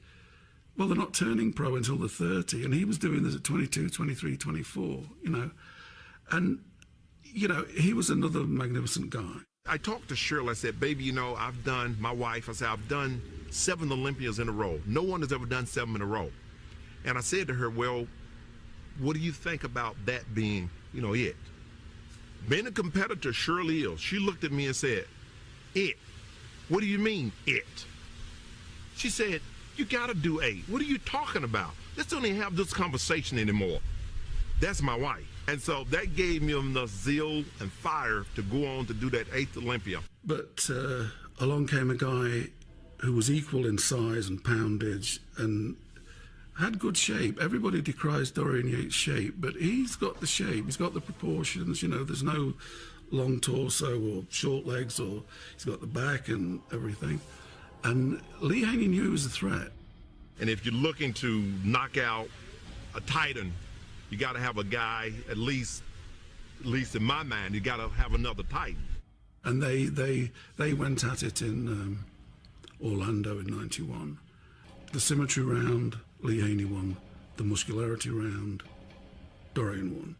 well, they're not turning pro until they're 30, and he was doing this at 22, 23, 24, you know, and, you know, he was another magnificent guy. I talked to Shirley. I said, baby, you know, my wife, I said, I've done 7 Olympias in a row. No one has ever done 7 in a row. And I said to her, well, what do you think about that being, you know, it? Being a competitor surely is. She looked at me and said, it? What do you mean, it? She said, you got to do 8. What are you talking about? Let's don't even have this conversation anymore. That's my wife. And so that gave me enough zeal and fire to go on to do that 8th Olympia. But along came a guy who was equal in size and poundage and had good shape. Everybody decries Dorian Yates' shape, but he's got the shape, he's got the proportions, you know, there's no long torso or short legs, or he's got the back and everything. And Lee Haney knew he was a threat. And if you're looking to knock out a Titan, you got to have a guy, at least in my mind, you got to have another Titan. And they went at it in Orlando in '91. The symmetry round, Lee Haney won. The muscularity round, Dorian won.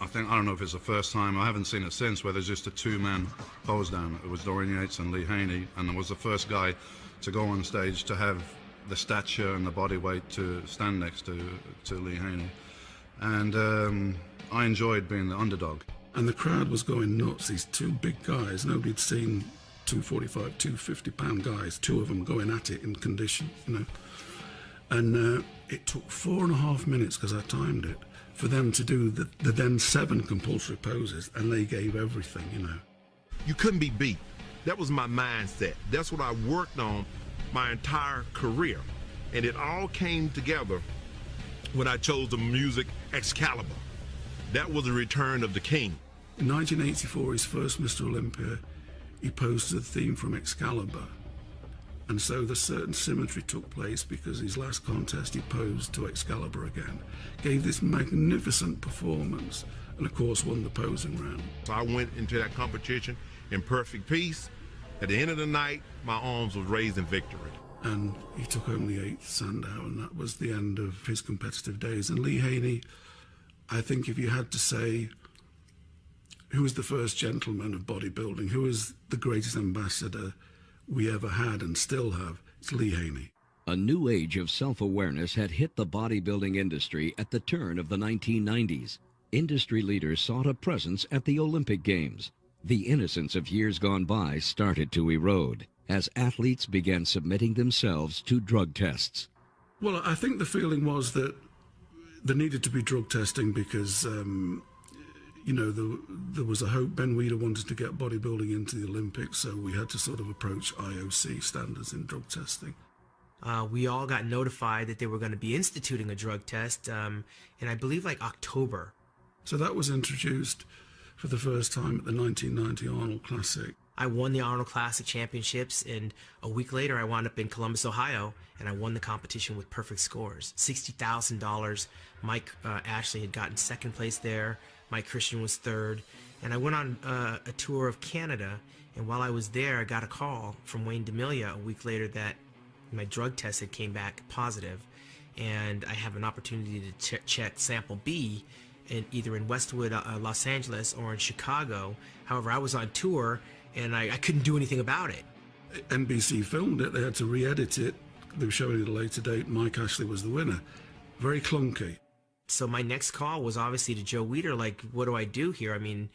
I don't know if it's the first time, I haven't seen it since, where there's just a 2-man pose down. It was Dorian Yates and Lee Haney, and I was the first guy to go on stage to have the stature and the body weight to stand next to Lee Haney. And I enjoyed being the underdog. And the crowd was going nuts. These 2 big guys, nobody'd seen 245, 250-pound guys, 2 of them going at it in condition, you know. And it took 4.5 minutes, because I timed it, for them to do the then 7 compulsory poses, and they gave everything, you know. You couldn't be beat. That was my mindset. That's what I worked on my entire career. And it all came together when I chose the music Excalibur. That was the return of the king. In 1984, his first Mr. Olympia, he posed to the theme from Excalibur. And so the certain symmetry took place, because his last contest he posed to Excalibur again. Gave this magnificent performance, and of course won the posing round. So I went into that competition in perfect peace. At the end of the night, my arms were raised in victory. and he took home the 8th Sandow, and that was the end of his competitive days. And Lee Haney, I think if you had to say who was the first gentleman of bodybuilding, who is the greatest ambassador we ever had and still have, it's Lee Haney. A new age of self-awareness had hit the bodybuilding industry at the turn of the 1990s. Industry leaders sought a presence at the Olympic Games. The innocence of years gone by started to erode as athletes began submitting themselves to drug tests. Well, I think the feeling was that there needed to be drug testing because, you know, there was a hope. Ben Weider wanted to get bodybuilding into the Olympics, so we had to sort of approach IOC standards in drug testing. We all got notified that they were going to be instituting a drug test in, I believe, like October. So that was introduced for the first time at the 1990 Arnold Classic. I won the Arnold Classic Championships, and a week later I wound up in Columbus, Ohio, and I won the competition with perfect scores. $60,000. Mike Ashley had gotten second place there. Mike Christian was third. And I went on a tour of Canada, and while I was there, I got a call from Wayne D'Amelia a week later that my drug test had came back positive, and I have an opportunity to check sample B either in Westwood, Los Angeles, or in Chicago. However, I was on tour, and I couldn't do anything about it. NBC filmed it. They had to re-edit it. They were showing it at a later date. Mike Ashley was the winner. Very clunky. So my next call was obviously to Joe Weider, like, what do I do here? I mean,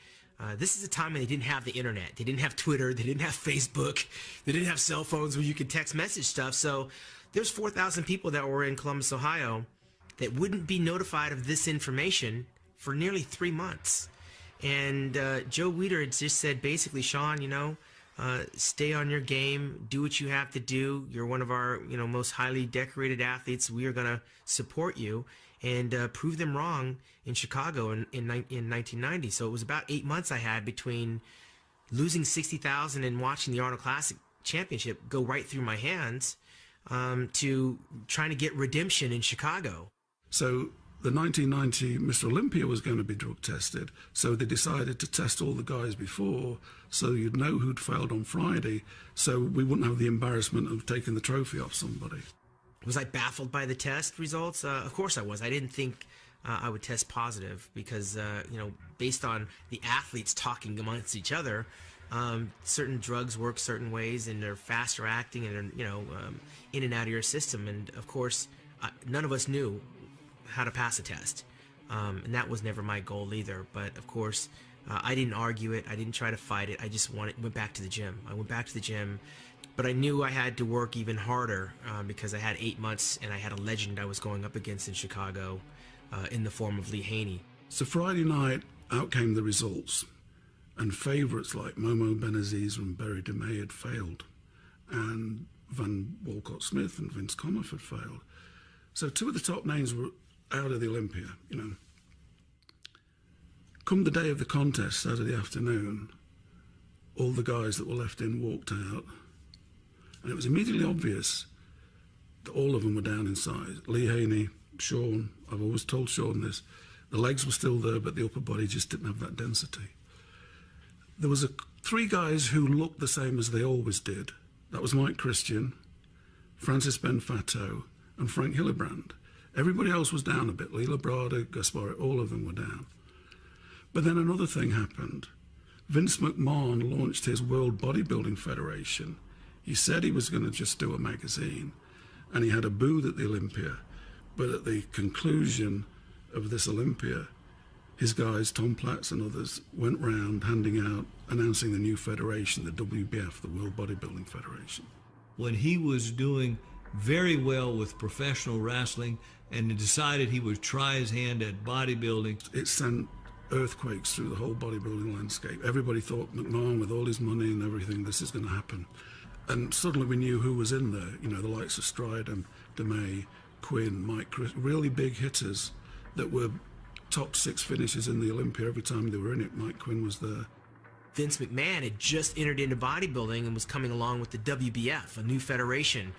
this is a time when they didn't have the internet. They didn't have Twitter. They didn't have Facebook. They didn't have cell phones where you could text message stuff. So there's 4,000 people that were in Columbus, Ohio that wouldn't be notified of this information for nearly 3 months. And Joe Weider had just said, basically, Sean, you know, stay on your game, do what you have to do. You're one of our, you know, most highly decorated athletes. We are going to support you and prove them wrong in Chicago in 1990. So it was about 8 months I had between losing $60,000 and watching the Arnold Classic Championship go right through my hands to trying to get redemption in Chicago. So the 1990 Mr. Olympia was going to be drug tested, so they decided to test all the guys before, so you'd know who'd failed on Friday, so we wouldn't have the embarrassment of taking the trophy off somebody. Was I baffled by the test results? Of course I was. I didn't think I would test positive because, you know, based on the athletes talking amongst each other, certain drugs work certain ways and they're faster acting and they're, you know, in and out of your system. And of course, none of us knew how to pass a test. And that was never my goal either. But of course, I didn't argue it. I didn't try to fight it. I just went back to the gym. I went back to the gym, but I knew I had to work even harder because I had 8 months and I had a legend I was going up against in Chicago in the form of Lee Haney. So Friday night, out came the results. And favourites like Momo Benaziz and Barry DeMay had failed. And Van Walcott Smith and Vince Conniff had failed. So two of the top names were out of the Olympia, you know. Come the day of the contest, Saturday afternoon, all the guys that were left in walked out. And it was immediately obvious that all of them were down in size. Lee Haney, Sean, I've always told Sean this, the legs were still there, but the upper body just didn't have that density. There was three guys who looked the same as they always did. That was Mike Christian, Francis Benfato, and Frank Hillebrand. Everybody else was down a bit. Lee Labrada, Gaspar, all of them were down. But then another thing happened. Vince McMahon launched his World Bodybuilding Federation. He said he was going to just do a magazine, and he had a booth at the Olympia. But at the conclusion of this Olympia, his guys, Tom Platz and others, went round handing out, announcing the new federation, the WBF, the World Bodybuilding Federation. When he was doing very well with professional wrestling and decided he would try his hand at bodybuilding, it sent earthquakes through the whole bodybuilding landscape. Everybody thought McMahon, with all his money and everything, this is going to happen. And suddenly we knew who was in there, you know, the likes of Stridham, DeMay, Quinn, Mike Chris, really big hitters that were top 6 finishes in the Olympia every time they were in it. Mike Quinn was there. Vince McMahon had just entered into bodybuilding and was coming along with the WBF, a new federation.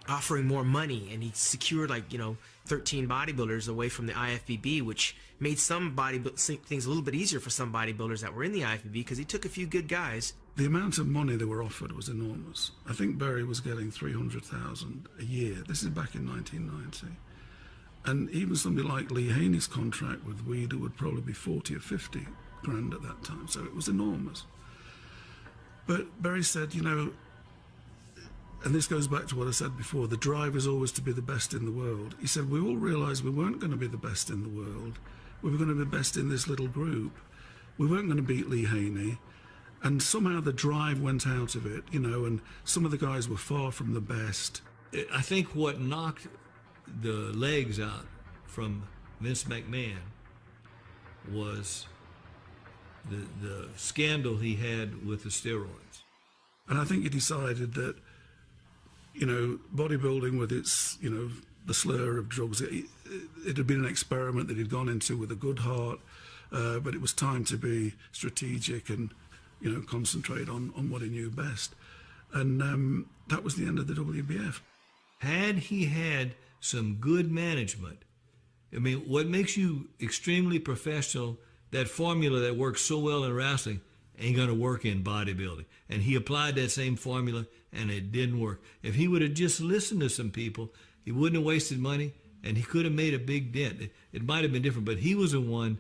offering more money, and he secured 13 bodybuilders away from the IFBB, which made some things a little bit easier for some bodybuilders that were in the IFBB, because he took a few good guys. The amount of money they were offered was enormous. I think Berry was getting $300,000 a year. This is back in 1990. And even somebody like Lee Haney's contract with Weider would probably be 40 or 50 grand at that time. So it was enormous. But Berry said, and this goes back to what I said before, the drive is always to be the best in the world. He said, we all realized we weren't going to be the best in the world. We were going to be best in this little group. We weren't going to beat Lee Haney. And somehow the drive went out of it, and some of the guys were far from the best. I think what knocked the legs out from Vince McMahon was the scandal he had with the steroids. And I think he decided that, bodybuilding with its, the slur of drugs, it had been an experiment that he'd gone into with a good heart, but it was time to be strategic and, concentrate on what he knew best. And that was the end of the WBF. Had he had some good management, I mean, what makes you extremely professional, that formula that works so well in wrestling ain't going to work in bodybuilding. And he applied that same formula, and it didn't work. If he would have just listened to some people, he wouldn't have wasted money, and he could have made a big dent. It might have been different, but he was the one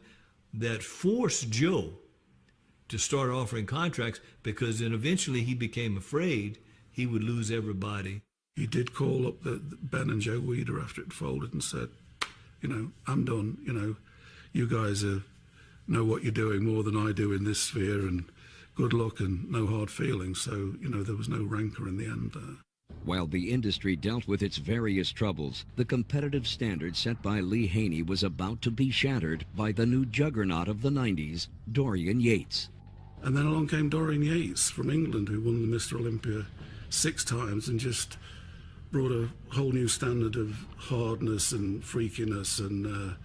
that forced Joe to start offering contracts, because then eventually he became afraid he would lose everybody. He did call up the Ben and Joe Weider after it folded and said, I'm done. You guys know what you're doing more than I do in this sphere, and good luck and no hard feelings. So, there was no rancor in the end there. While the industry dealt with its various troubles, the competitive standard set by Lee Haney was about to be shattered by the new juggernaut of the 90s, Dorian Yates. And then along came Dorian Yates from England, who won the Mr. Olympia 6 times and just brought a whole new standard of hardness and freakiness. And,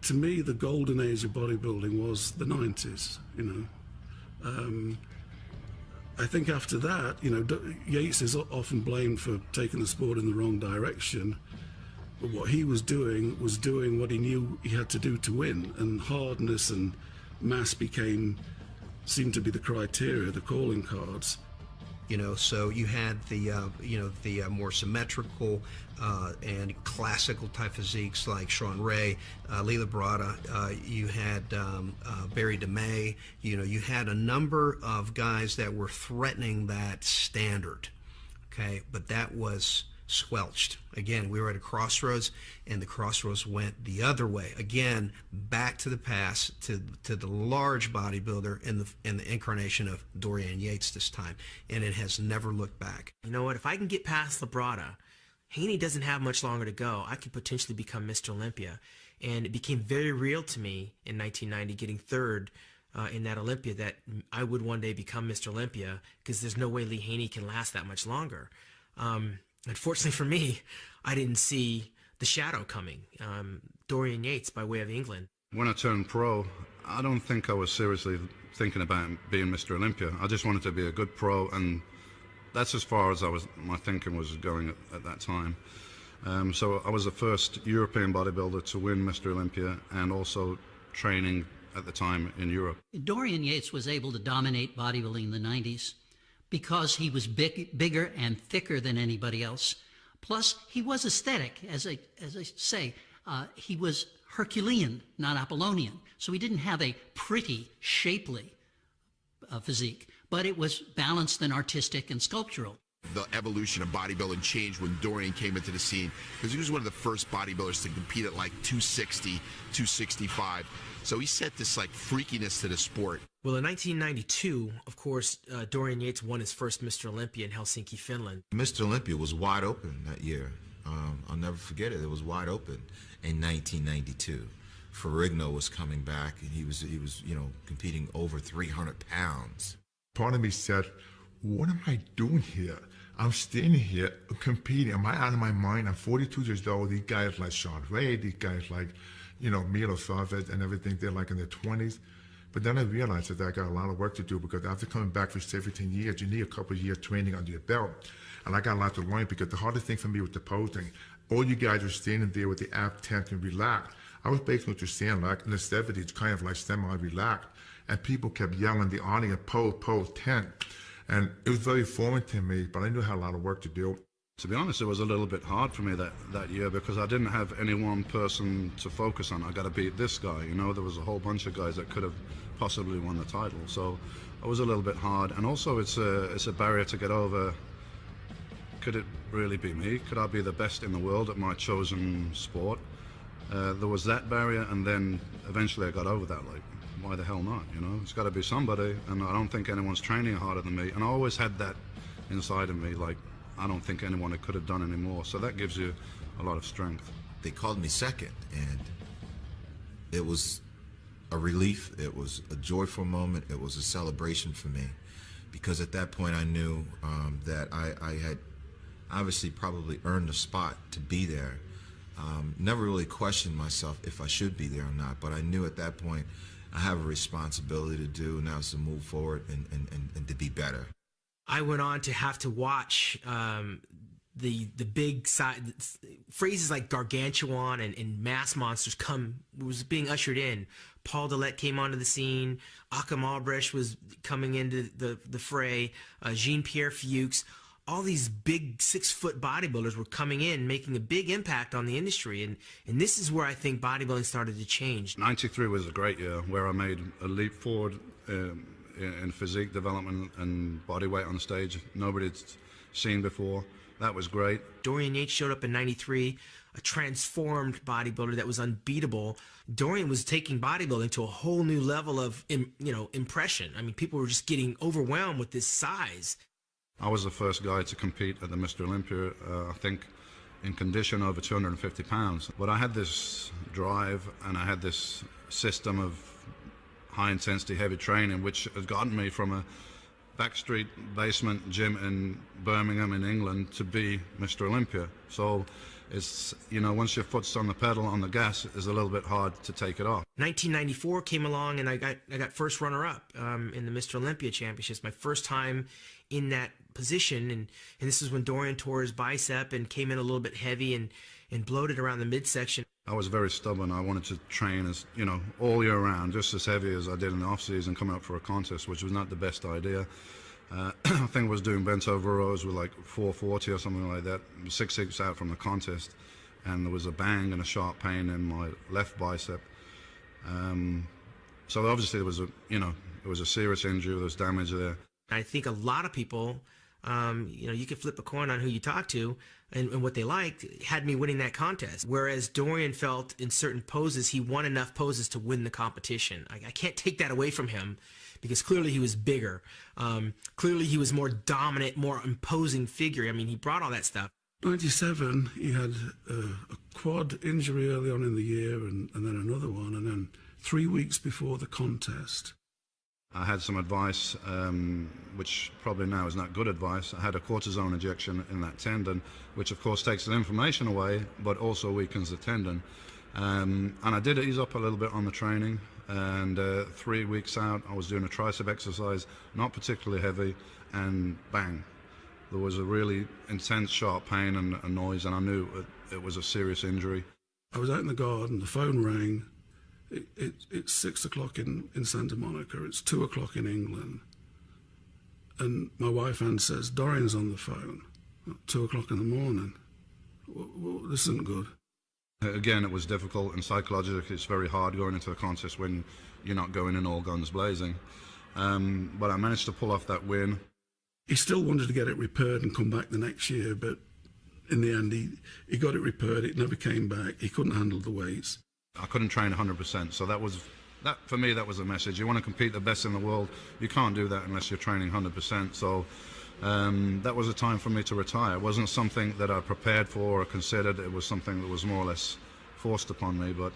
to me, the golden age of bodybuilding was the 90s, I think after that, Yates is often blamed for taking the sport in the wrong direction. But what he was doing what he knew he had to do to win. And hardness and mass seemed to be the criteria, the calling cards. So you had the more symmetrical and classical type physiques like Sean Ray, Lee Labrada. You had Barry DeMay. You had a number of guys that were threatening that standard. Okay, but that was squelched. Again, we were at a crossroads, and the crossroads went the other way. Again, back to the past, to the large bodybuilder in the incarnation of Dorian Yates this time, and it has never looked back. You know what? If I can get past Labrada, Haney doesn't have much longer to go. I could potentially become Mr. Olympia, and it became very real to me in 1990, getting third in that Olympia, that I would one day become Mr. Olympia, because there's no way Lee Haney can last that much longer. Unfortunately for me, I didn't see the shadow coming. Dorian Yates by way of England. When I turned pro, I don't think I was seriously thinking about being Mr. Olympia. I just wanted to be a good pro, and that's as far as my thinking was going at that time. So I was the first European bodybuilder to win Mr. Olympia, and also training at the time in Europe. Dorian Yates was able to dominate bodybuilding in the 90s because he was bigger and thicker than anybody else. Plus, he was aesthetic, as I say. He was Herculean, not Apollonian. So he didn't have a pretty, shapely physique, but it was balanced and artistic and sculptural. The evolution of bodybuilding changed when Dorian came into the scene, because he was one of the first bodybuilders to compete at like 260, 265. So he set this freakiness to the sport. Well, in 1992, of course, Dorian Yates won his first Mr. Olympia in Helsinki, Finland. Mr. Olympia was wide open that year. I'll never forget it. It was wide open in 1992. Ferrigno was coming back, and he was competing over 300 pounds. Part of me said, what am I doing here? I'm standing here competing. Am I out of my mind? I'm 42 years old. These guys like Sean Ray, these guys like, Milo Savage and everything, they're like in their 20s. But then I realized that I got a lot of work to do, because after coming back for 17 years, you need a couple of years training under your belt. And I got a lot to learn, because the hardest thing for me was the posing. All you guys were standing there with the ab tense and relaxed. I was basically just standing like in the 70s, kind of like semi-relaxed. And people kept yelling the audience, pose, pose, tense. And it was very foreign to me, but I knew I had a lot of work to do. To be honest, it was a little bit hard for me that year, because I didn't have any one person to focus on. I got to beat this guy, you know. There was a whole bunch of guys that could have possibly won the title, so it was a little bit hard. And also, it's a barrier to get over. Could it really be me? Could I be the best in the world at my chosen sport? There was that barrier, and then eventually I got over that. Like, why the hell not? You know, it's got to be somebody, and I don't think anyone's training harder than me. And I always had that inside of me, like, I don't think anyone could have done any more. So that gives you a lot of strength. They called me second, and it was a relief. It was a joyful moment. It was a celebration for me, because at that point I knew that I had obviously probably earned a spot to be there. Never really questioned myself if I should be there or not, but I knew at that point I have a responsibility to do, and that was to move forward and to be better. I went on to have to watch the big side phrases like gargantuan and mass monsters was being ushered in. Paul Dillette came onto the scene. Achim Albrecht was coming into the fray. Jean-Pierre Fuchs. All these big 6-foot bodybuilders were coming in, making a big impact on the industry. And this is where I think bodybuilding started to change. 93 was a great year, where I made a leap forward in physique development and body weight on stage nobody had seen before. That was great. Dorian Yates showed up in 93, a transformed bodybuilder that was unbeatable. Dorian was taking bodybuilding to a whole new level of impression. I mean, people were just getting overwhelmed with this size. I was the first guy to compete at the Mr. Olympia, I think, in condition over 250 pounds. But I had this drive, and I had this system of high-intensity, heavy training, which has gotten me from a backstreet basement gym in Birmingham in England to be Mr. Olympia. So it's, once your foot's on the pedal, on the gas, it's a little bit hard to take it off. 1994 came along, and I got first runner-up in the Mr. Olympia Championships. My first time in that position, and this is when Dorian tore his bicep and came in a little bit heavy and bloated around the midsection. I was very stubborn. I wanted to train as, all year round, just as heavy as I did in the off-season, coming up for a contest, which was not the best idea. I think I was doing bent over rows with like 440 or something like that, 6 weeks out from the contest, and there was a bang and a sharp pain in my left bicep. So obviously it was a serious injury, there was damage there. I think a lot of people, you could flip a coin on who you talk to and what they liked, had me winning that contest. Whereas Dorian felt in certain poses, he won enough poses to win the competition. I can't take that away from him, because clearly he was bigger. Clearly he was more dominant, more imposing figure. I mean, he brought all that stuff. 97, he had a quad injury early on in the year, and then another one, and then 3 weeks before the contest, I had some advice, which probably now is not good advice. I had a cortisone injection in that tendon, which of course takes the inflammation away, but also weakens the tendon. And I did ease up a little bit on the training, and 3 weeks out, I was doing a tricep exercise, not particularly heavy, and bang. There was a really intense, sharp pain and a noise, and I knew it was a serious injury. I was out in the garden, the phone rang. It's 6 o'clock in Santa Monica, it's 2 o'clock in England. And my wife Anne says, Dorian's on the phone at 2 o'clock in the morning. Well, this isn't good. Again, it was difficult, and psychologically it's very hard going into a contest when you're not going in all guns blazing. But I managed to pull off that win. He still wanted to get it repaired and come back the next year, but in the end he got it repaired, it never came back, he couldn't handle the weights. I couldn't train 100%, so that for me, that was a message. You want to compete the best in the world, you can't do that unless you're training 100%. So that was a time for me to retire. It wasn't something that I prepared for or considered. It was something that was more or less forced upon me, but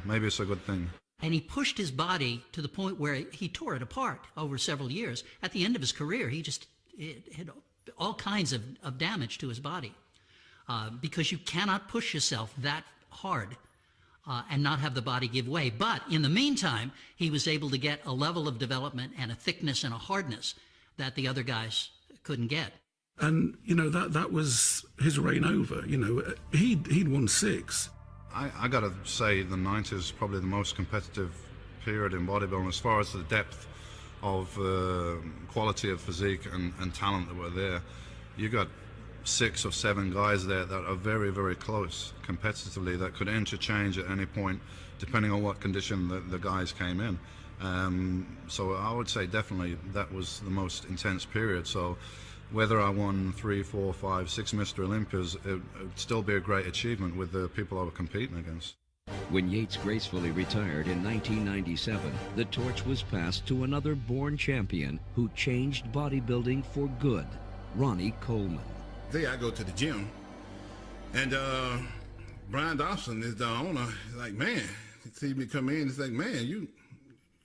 maybe it's a good thing. And he pushed his body to the point where he tore it apart over several years. At the end of his career, he had all kinds of damage to his body, because you cannot push yourself that hard and not have the body give way. But in the meantime, he was able to get a level of development and a thickness and a hardness that the other guys couldn't get. And, you know, that was his reign over. You know, he'd won 6. I got to say the 90s is probably the most competitive period in bodybuilding as far as the depth of quality of physique and talent that were there. You got 6 or 7 guys there that are very, very close competitively, that could interchange at any point depending on what condition the guys came in. So I would say definitely that was the most intense period. So whether I won 3, 4, 5, 6 Mr. Olympias, it would still be a great achievement with the people I were competing against. When Yates gracefully retired in 1997, the torch was passed to another born champion who changed bodybuilding for good, Ronnie Coleman. Today I go to the gym, and Brian Dobson is the owner. He's like, man, he sees me come in, he's like, man,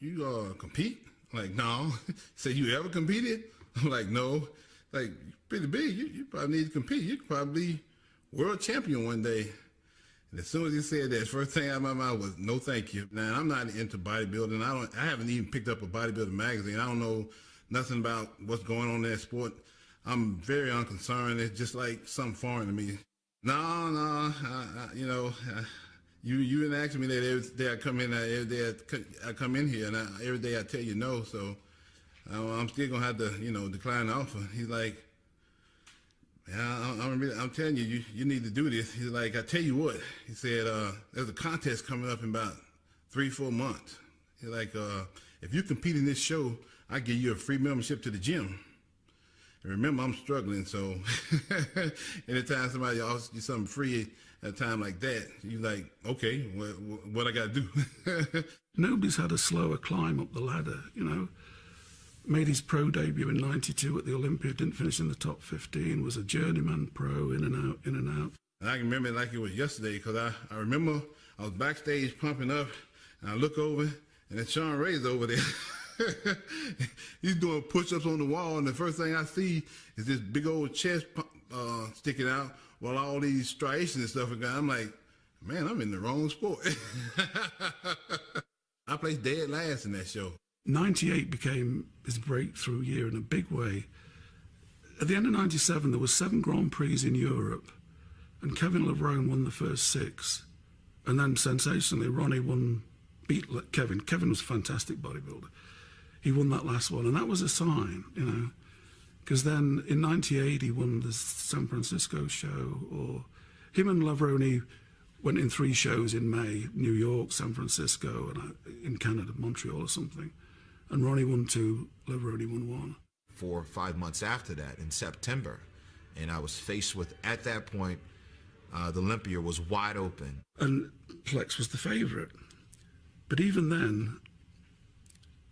you compete? I'm like, no. He said, you ever competed? I'm like, no. Like, pretty big, you probably need to compete. You could probably be world champion one day. And as soon as he said that, first thing out of my mouth was, no thank you. Now, I'm not into bodybuilding. I haven't even picked up a bodybuilding magazine. I don't know nothing about what's going on in that sport. I'm very unconcerned. It's just like something foreign to me. No, you know, you didn't ask me that every day I come in. Every day I come in here, and every day I tell you no. So I'm still gonna have to, you know, decline the offer. He's like, yeah, I'm telling you, you need to do this. He's like, I tell you what. He said, there's a contest coming up in about 3-4 months. He's like, if you compete in this show, I give you a free membership to the gym. And remember, I'm struggling, so anytime somebody offers you something free at a time like that, you're like, okay, what I got to do? Nobody's had a slower climb up the ladder, you know. Made his pro debut in '92 at the Olympia, didn't finish in the top 15, was a journeyman pro, in and out, in and out. And I can remember it like it was yesterday, because I remember I was backstage pumping up, and I look over, and then Sean Ray's over there. He's doing push-ups on the wall, and the first thing I see is this big old chest sticking out while all these striations and stuff are going. I'm like, man, I'm in the wrong sport. I placed dead last in that show. 98 became his breakthrough year in a big way. At the end of 97, there were 7 Grand Prix in Europe, and Kevin Levrone won the first 6. And then, sensationally, Ronnie beat Kevin. Kevin was a fantastic bodybuilder. He won that last one, and that was a sign, you know, because then in 98, he won the San Francisco show, or him and Levrone went in 3 shows in May, New York, San Francisco, and in Canada, Montreal or something. And Ronnie won 2, Levrone won 1. 4 or 5 months after that, in September, and I was faced with, at that point, the Olympia was wide open. And Flex was the favorite. But even then,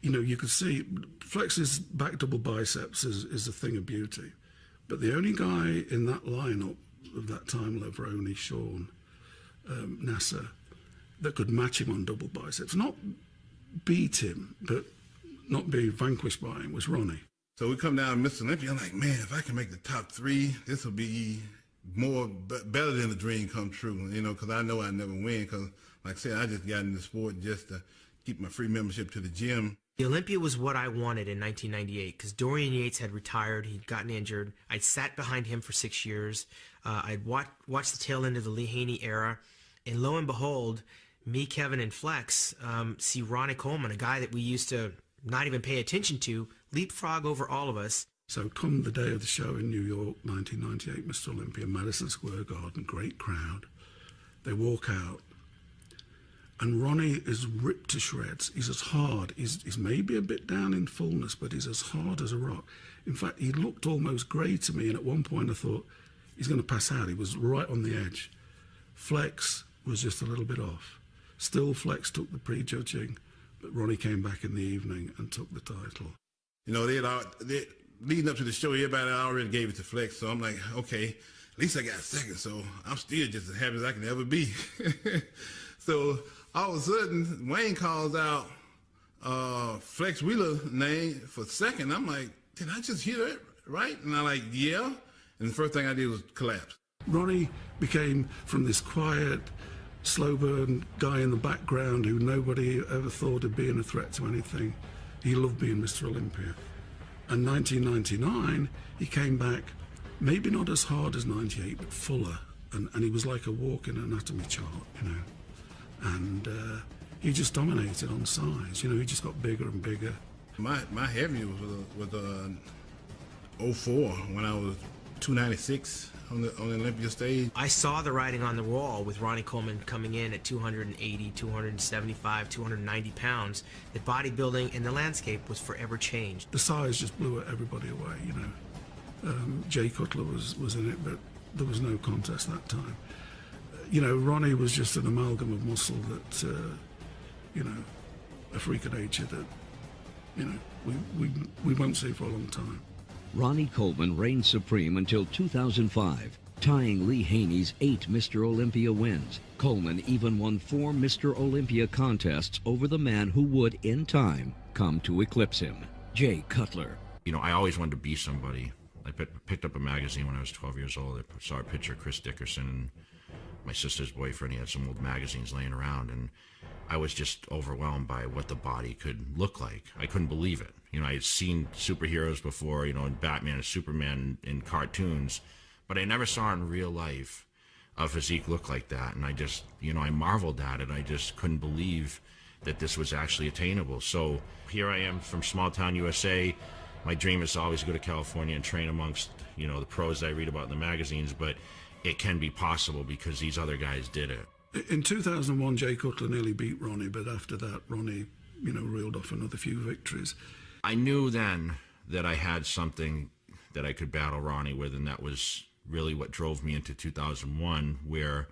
you know, you could see Flex's back double biceps is a thing of beauty. But the only guy in that lineup of that time, Levrone, Sean, Nasser, that could match him on double biceps, not beat him, but not be vanquished by him, was Ronnie. So we come down to Mr. Olympia. I'm like, man, if I can make the top 3, this will be better than a dream come true, you know, because I know I never win, because, like I said, I just got in the sport just to keep my free membership to the gym. The Olympia was what I wanted in 1998, because Dorian Yates had retired. He'd gotten injured. I'd sat behind him for 6 years. I'd watched the tail end of the Lee Haney era, and lo and behold, me, Kevin, and Flex see Ronnie Coleman, a guy that we used to not even pay attention to, leapfrog over all of us. So come the day of the show in New York, 1998, Mr. Olympia, Madison Square Garden, great crowd. They walk out, and Ronnie is ripped to shreds. He's as hard. He's maybe a bit down in fullness, but he's as hard as a rock. In fact, he looked almost grey to me, and at one point I thought, he's going to pass out. He was right on the edge. Flex was just a little bit off. Still, Flex took the prejudging, but Ronnie came back in the evening and took the title. You know, leading up to the show, everybody already gave it to Flex, so I'm like, okay, at least I got second, so I'm still just as happy as I can ever be. So all of a sudden, Wayne calls out Flex Wheeler's name for second. I'm like, did I just hear that right? And I'm like, yeah. And the first thing I did was collapse. Ronnie became, from this quiet, slow burn guy in the background who nobody ever thought of being a threat to anything. He loved being Mr. Olympia. And 1999, he came back, maybe not as hard as 98, but fuller. And he was like a walking anatomy chart, you know. And he just dominated on size. You know, he just got bigger and bigger. My heavy was 04 when I was 296 on the Olympia stage. I saw the writing on the wall with Ronnie Coleman coming in at 280, 275, 290 pounds, that bodybuilding and the landscape was forever changed. The size just blew everybody away, you know. Jay Cutler was in it, but there was no contest that time. You know, Ronnie was just an amalgam of muscle that, you know, a freak of nature that, you know, we won't see for a long time. Ronnie Coleman reigned supreme until 2005, tying Lee Haney's 8 Mr. Olympia wins. Coleman even won 4 Mr. Olympia contests over the man who would, in time, come to eclipse him, Jay Cutler. You know, I always wanted to be somebody. I picked up a magazine when I was 12 years old. I saw a picture of Chris Dickerson and my sister's boyfriend. He had some old magazines laying around, and I was just overwhelmed by what the body could look like. I couldn't believe it. You know, I had seen superheroes before, you know, in Batman and Superman in cartoons, but I never saw in real life a physique look like that. And I just, you know, I marveled at it. I just couldn't believe that this was actually attainable. So here I am from small town USA. My dream is to always go to California and train amongst, you know, the pros that I read about in the magazines, but it can be possible because these other guys did it. In 2001, Jay Cutler nearly beat Ronnie, but after that, Ronnie, you know, reeled off another few victories. I knew then that I had something that I could battle Ronnie with, and that was really what drove me into 2001, where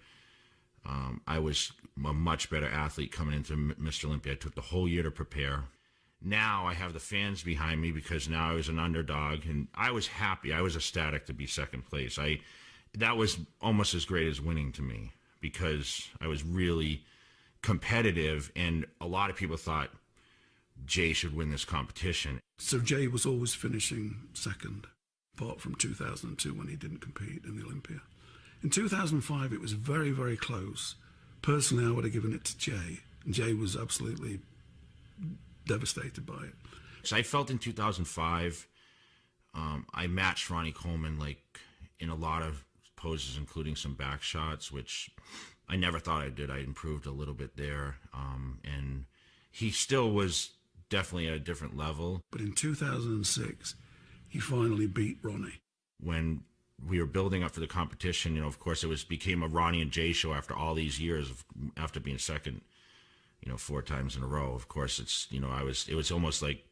I was a much better athlete coming into Mr. Olympia. I took the whole year to prepare. Now I have the fans behind me because now I was an underdog, and I was happy. I was ecstatic to be second place. That was almost as great as winning to me because I was really competitive, and a lot of people thought Jay should win this competition. So Jay was always finishing second, apart from 2002 when he didn't compete in the Olympia. In 2005, it was very, very close. Personally, I would have given it to Jay, and Jay was absolutely devastated by it. So I felt in 2005, I matched Ronnie Coleman like in a lot of poses, including some back shots, which I never thought I did. I improved a little bit there, and he still was definitely at a different level. But in 2006, he finally beat Ronnie. When we were building up for the competition, you know, of course, became a Ronnie and Jay show after all these years after being second, you know, 4 times in a row. Of course, it's, you know, it was almost like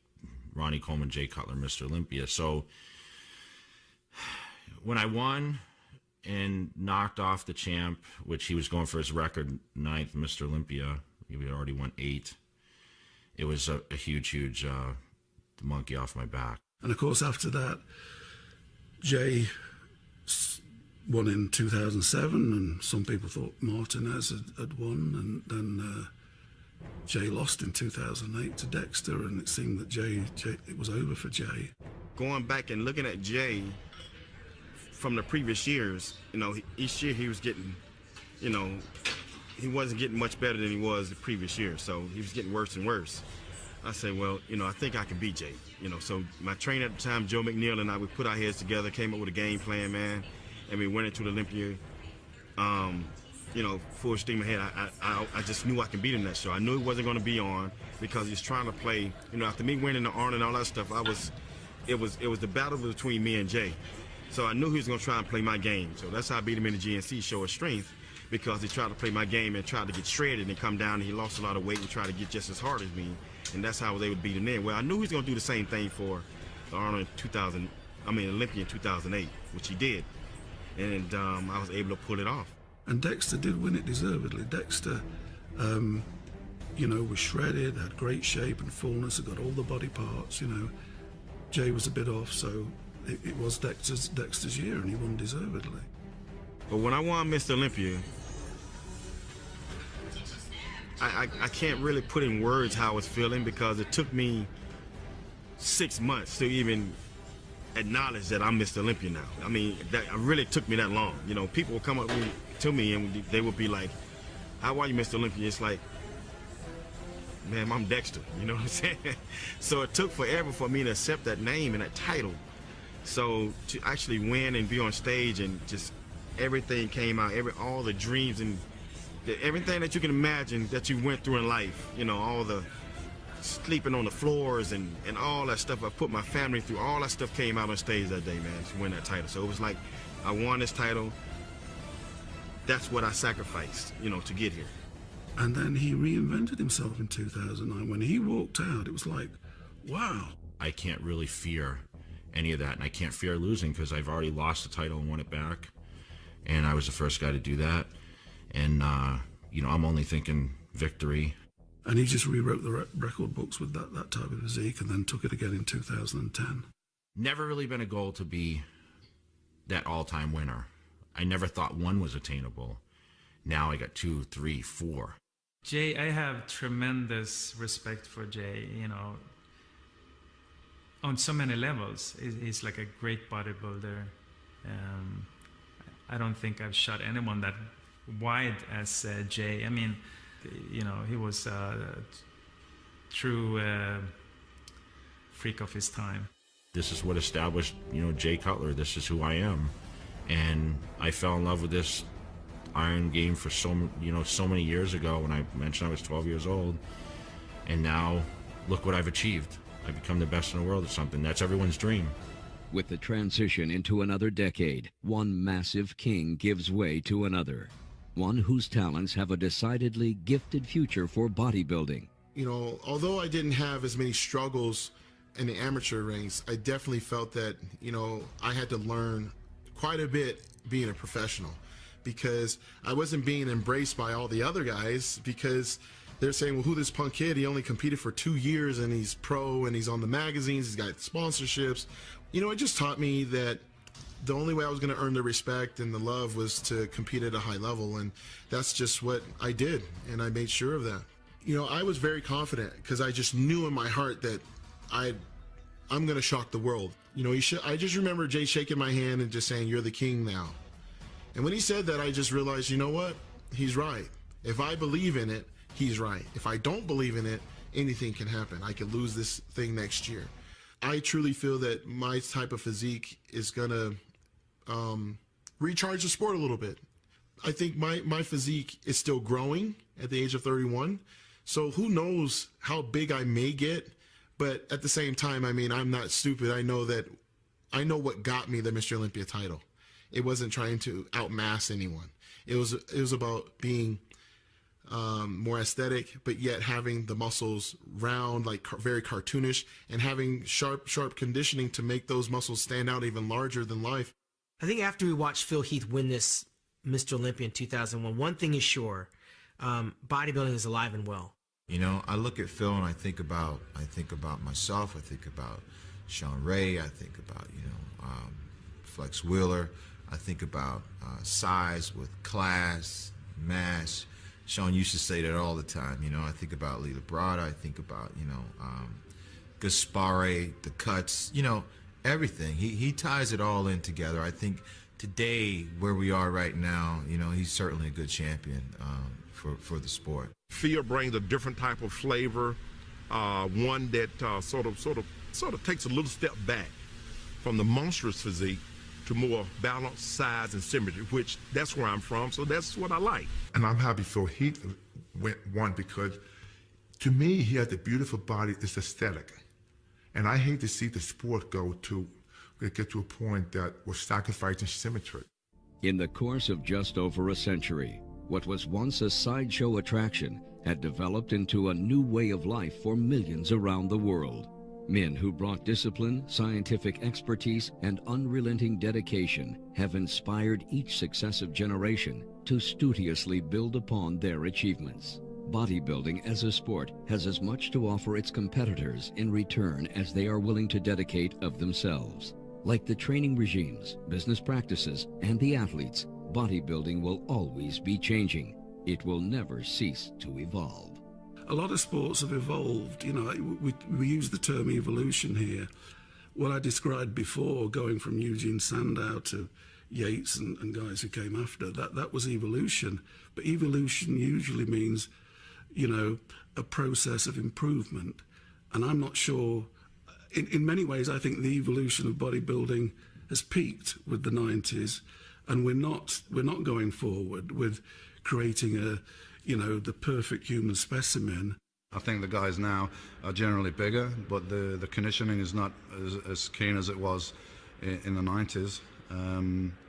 Ronnie Coleman, Jay Cutler, Mr. Olympia. So when I won and knocked off the champ, which he was going for his record 9th Mr. Olympia, he had already won 8. It was a huge monkey off my back. And of course, after that, Jay won in 2007, and some people thought Martinez had won, and then Jay lost in 2008 to Dexter, and it seemed that Jay it was over for Jay. Going back and looking at Jay from the previous years, you know, each year he was getting, you know, he wasn't getting much better than he was the previous year, so he was getting worse and worse. I said, well, you know, I think I can beat Jay. You know, so my trainer at the time, Joe McNeil, and I, we put our heads together, came up with a game plan, man, and we went into the Olympia, you know, full steam ahead. I just knew I could beat him that show. I knew he wasn't going to be on because he's trying to play, you know, after me winning the Arnold and all that stuff, it was the battle between me and Jay. So I knew he was going to try and play my game. So that's how I beat him in the GNC show of strength, because he tried to play my game and tried to get shredded and come down, and he lost a lot of weight and tried to get just as hard as me. And that's how I was able to beat him then. Well, I knew he was going to do the same thing for the Arnold Olympia in 2008, which he did. And I was able to pull it off. And Dexter did win it deservedly. Dexter, you know, was shredded, had great shape and fullness, had got all the body parts, you know. Jay was a bit off, so it was Dexter's year, and he won deservedly. But when I won Mr. Olympia, I can't really put in words how I was feeling, because it took me 6 months to even acknowledge that I'm Mr. Olympia now. I mean, that really took me that long. You know, people would come up to me and they would be like, how are you, Mr. Olympia? It's like, man, I'm Dexter, you know what I'm saying? So it took forever for me to accept that name and that title. So to actually win and be on stage and just everything came out, all the dreams and everything that you can imagine that you went through in life, you know, all the sleeping on the floors and all that stuff I put my family through, all that stuff came out on stage that day, man, to win that title. So it was like, I won this title. That's what I sacrificed, you know, to get here. And then he reinvented himself in 2009. When he walked out, it was like, wow. I can't really fear any of that, and I can't fear losing because I've already lost the title and won it back, and I was the first guy to do that. And, you know, I'm only thinking victory. And he just rewrote the record books with that type of physique and then took it again in 2010. Never really been a goal to be that all-time winner. I never thought one was attainable. Now I got 2, 3, 4. Jay, I have tremendous respect for Jay, you know, on so many levels. He's like a great bodybuilder. I don't think I've shot anyone that wide as Jay. I mean, you know, he was a true freak of his time. This is what established, you know, Jay Cutler. This is who I am. And I fell in love with this iron game for so many years ago when I mentioned I was 12 years old. And now look what I've achieved. I've become the best in the world or something. That's everyone's dream. With the transition into another decade, one massive king gives way to another. One whose talents have a decidedly gifted future for bodybuilding. You know, although I didn't have as many struggles in the amateur ranks, I definitely felt that, you know, I had to learn quite a bit being a professional, because I wasn't being embraced by all the other guys, because they're saying, well, who this punk kid? He only competed for 2 years and he's pro and he's on the magazines, he's got sponsorships. You know, it just taught me that the only way I was going to earn the respect and the love was to compete at a high level, and that's just what I did, and I made sure of that. You know, I was very confident because I just knew in my heart that I'm going to shock the world. You know, I just remember Jay shaking my hand and just saying, "You're the king now." And when he said that, I just realized, you know what? He's right. If I believe in it, he's right. If I don't believe in it, anything can happen. I could lose this thing next year. I truly feel that my type of physique is going to recharge the sport a little bit. I think my physique is still growing at the age of 31. So who knows how big I may get. But at the same time, I mean, I'm not stupid. I know what got me the Mr. Olympia title. It wasn't trying to outmass anyone. It was about being more aesthetic, but yet having the muscles round, like very cartoonish, and having sharp conditioning to make those muscles stand out even larger than life. I think after we watched Phil Heath win this Mr. Olympia in 2001, one thing is sure, bodybuilding is alive and well. You know, I look at Phil and I think about myself. I think about Sean Ray. I think about, you know, Flex Wheeler. I think about size with class, mass. Sean used to say that all the time. You know, I think about Lee Labrada. I think about, you know, Gaspare, the cuts, you know, everything. He ties it all in together. I think today, where we are right now, you know, he's certainly a good champion for the sport. Phil brings a different type of flavor, one that sort of takes a little step back from the monstrous physique to more balanced size and symmetry, which that's where I'm from, so that's what I like. And I'm happy Phil Heath won because, to me, he has a beautiful body. It's aesthetic. And I hate to see the sport get to a point that we're sacrificing symmetry. In the course of just over a century, what was once a sideshow attraction had developed into a new way of life for millions around the world. Men who brought discipline, scientific expertise, and unrelenting dedication have inspired each successive generation to studiously build upon their achievements. Bodybuilding as a sport has as much to offer its competitors in return as they are willing to dedicate of themselves. Like the training regimes, business practices, and the athletes, bodybuilding will always be changing. It will never cease to evolve. A lot of sports have evolved. You know, we use the term evolution here. What I described before, going from Eugene Sandow to Yates and guys who came after. That was evolution. But evolution usually means, you know, a process of improvement. And I'm not sure, in many ways, I think the evolution of bodybuilding has peaked with the 90s, and we're not going forward with creating the perfect human specimen. I think the guys now are generally bigger, but the conditioning is not as keen as it was in the 90s.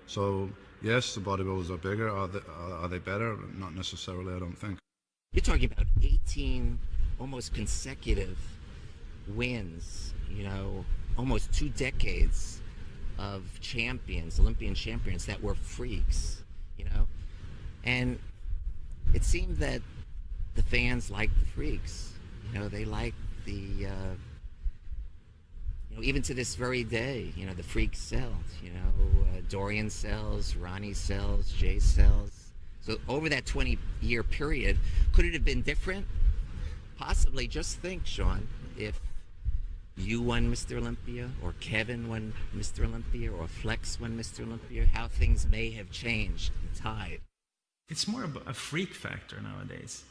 So yes, the bodybuilders are bigger. Are they better? Not necessarily, I don't think. You're talking about 18 almost consecutive wins, you know, almost 2 decades of champions, Olympian champions that were freaks, you know. And it seemed that the fans liked the freaks, you know, they liked the, you know, even to this very day, you know, the freaks sells, you know, Dorian sells, Ronnie sells, Jay sells. So over that 20-year period, could it have been different? Possibly. Just think, Sean, if you won Mr. Olympia, or Kevin won Mr. Olympia, or Flex won Mr. Olympia, how things may have changed the tide. It's more of a freak factor nowadays.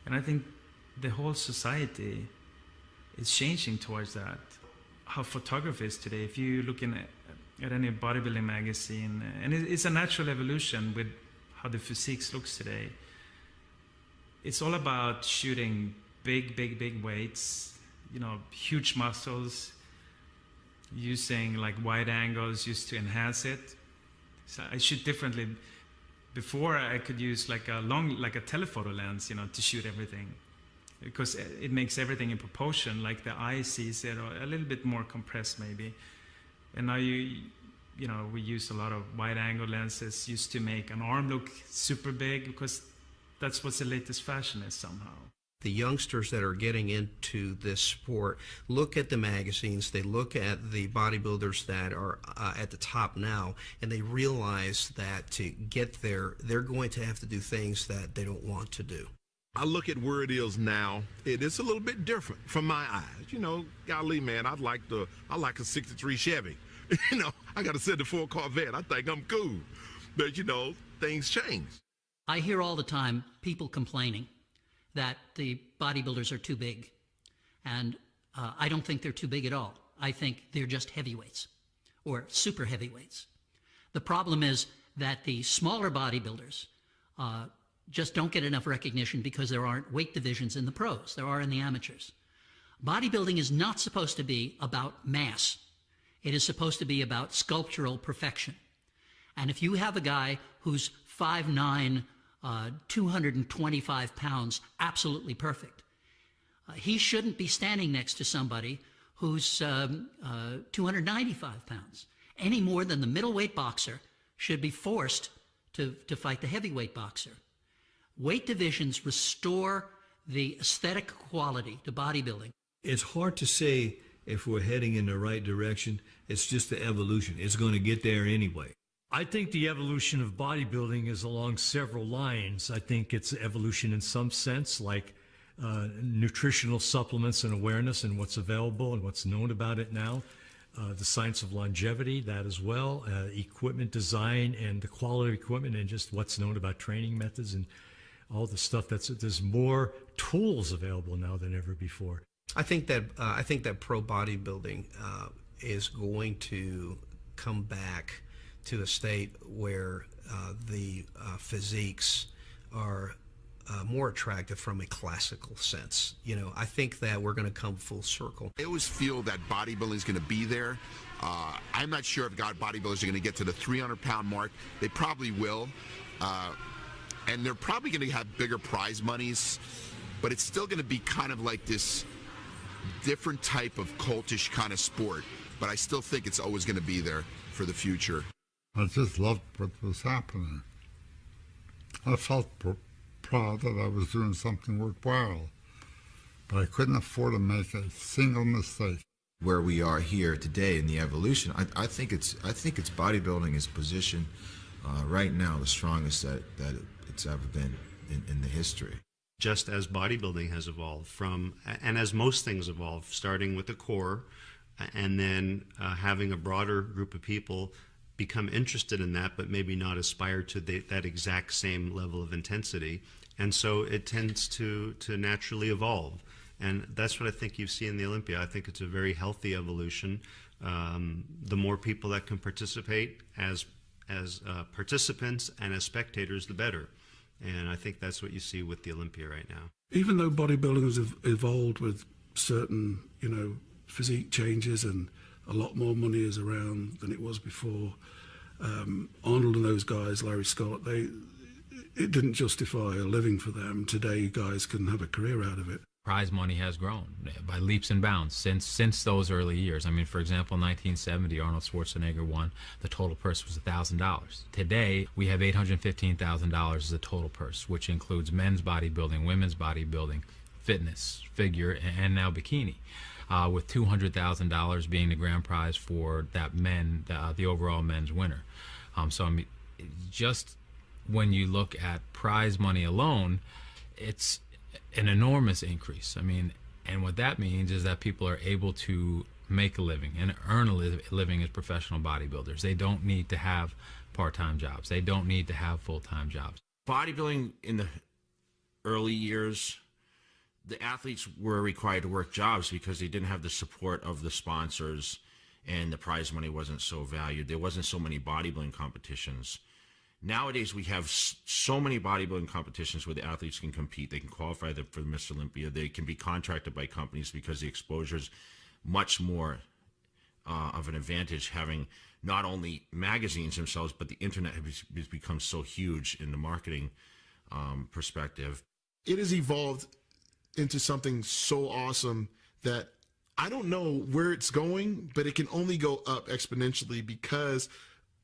And I think the whole society is changing towards that. How photography is today, if you look at any bodybuilding magazine, and it's a natural evolution with how the physiques looks today. It's all about shooting big weights, you know, huge muscles, using like wide angles used to enhance it. So I shoot differently. Before I could use like a telephoto lens, you know, to shoot everything, because it makes everything in proportion, like the eye sees it, or a little bit more compressed maybe. And now you know, we use a lot of wide angle lenses used to make an arm look super big, because that's what the latest fashion is somehow. The youngsters that are getting into this sport look at the magazines, they look at the bodybuilders that are at the top now, and they realize that to get there, they're going to have to do things that they don't want to do. I look at where it is now, it is a little bit different from my eyes. You know, golly, man, I like a 63 Chevy. You know, I got a 74 Corvette. I think I'm cool. But, you know, things change. I hear all the time people complaining that the bodybuilders are too big. And I don't think they're too big at all. I think they're just heavyweights or super heavyweights. The problem is that the smaller bodybuilders just don't get enough recognition because there aren't weight divisions in the pros. There are in the amateurs. Bodybuilding is not supposed to be about mass. It is supposed to be about sculptural perfection. And if you have a guy who's 5'9", 225 pounds, absolutely perfect, he shouldn't be standing next to somebody who's 295 pounds, any more than the middleweight boxer should be forced to fight the heavyweight boxer. Weight divisions restore the aesthetic quality to bodybuilding. It's hard to say if we're heading in the right direction. It's just the evolution. It's going to get there anyway. I think the evolution of bodybuilding is along several lines. I think it's evolution in some sense, like nutritional supplements and awareness and what's available and what's known about it now. The science of longevity, that as well. Equipment design and the quality of equipment, and just what's known about training methods and all the stuff. There's more tools available now than ever before. I think that pro bodybuilding is going to come back to a state where the physiques are more attractive from a classical sense. You know, I think that we're going to come full circle. I always feel that bodybuilding is going to be there. I'm not sure if bodybuilders are going to get to the 300-pound mark. They probably will. And they're probably going to have bigger prize monies, but it's still going to be kind of like this different type of cultish kind of sport. But I still think it's always going to be there for the future. I just loved what was happening. I felt proud that I was doing something worthwhile, but I couldn't afford to make a single mistake. Where we are here today in the evolution, I think it's bodybuilding is positioned right now the strongest that it's ever been in the history. Just as bodybuilding has evolved and as most things evolve, starting with the core and then having a broader group of people become interested in that, but maybe not aspire to that exact same level of intensity. And so it tends to naturally evolve. And that's what I think you see in the Olympia. I think it's a very healthy evolution. The more people that can participate as participants and as spectators, the better. And I think that's what you see with the Olympia right now. Even though bodybuilding has evolved with certain, physique changes and a lot more money is around than it was before, Arnold and those guys, Larry Scott, it didn't justify a living for them. Today, guys can have a career out of it. Prize money has grown by leaps and bounds since those early years. I mean, for example, in 1970, Arnold Schwarzenegger won. The total purse was $1,000. Today, we have $815,000 as a total purse, which includes men's bodybuilding, women's bodybuilding, fitness, figure, and now bikini, with $200,000 being the grand prize for that the overall men's winner. So I mean, just when you look at prize money alone, it's an enormous increase. I mean, and what that means is that people are able to make a living and earn a living as professional bodybuilders. They don't need to have part-time jobs. They don't need to have full-time jobs. Bodybuilding in the early years, the athletes were required to work jobs because they didn't have the support of the sponsors, and the prize money wasn't so valued. There wasn't so many bodybuilding competitions. Nowadays, we have so many bodybuilding competitions where the athletes can compete. They can qualify for Mr. Olympia. They can be contracted by companies because the exposure is much more of an advantage, having not only magazines themselves, but the internet has become so huge in the marketing perspective. It has evolved into something so awesome that I don't know where it's going, but it can only go up exponentially because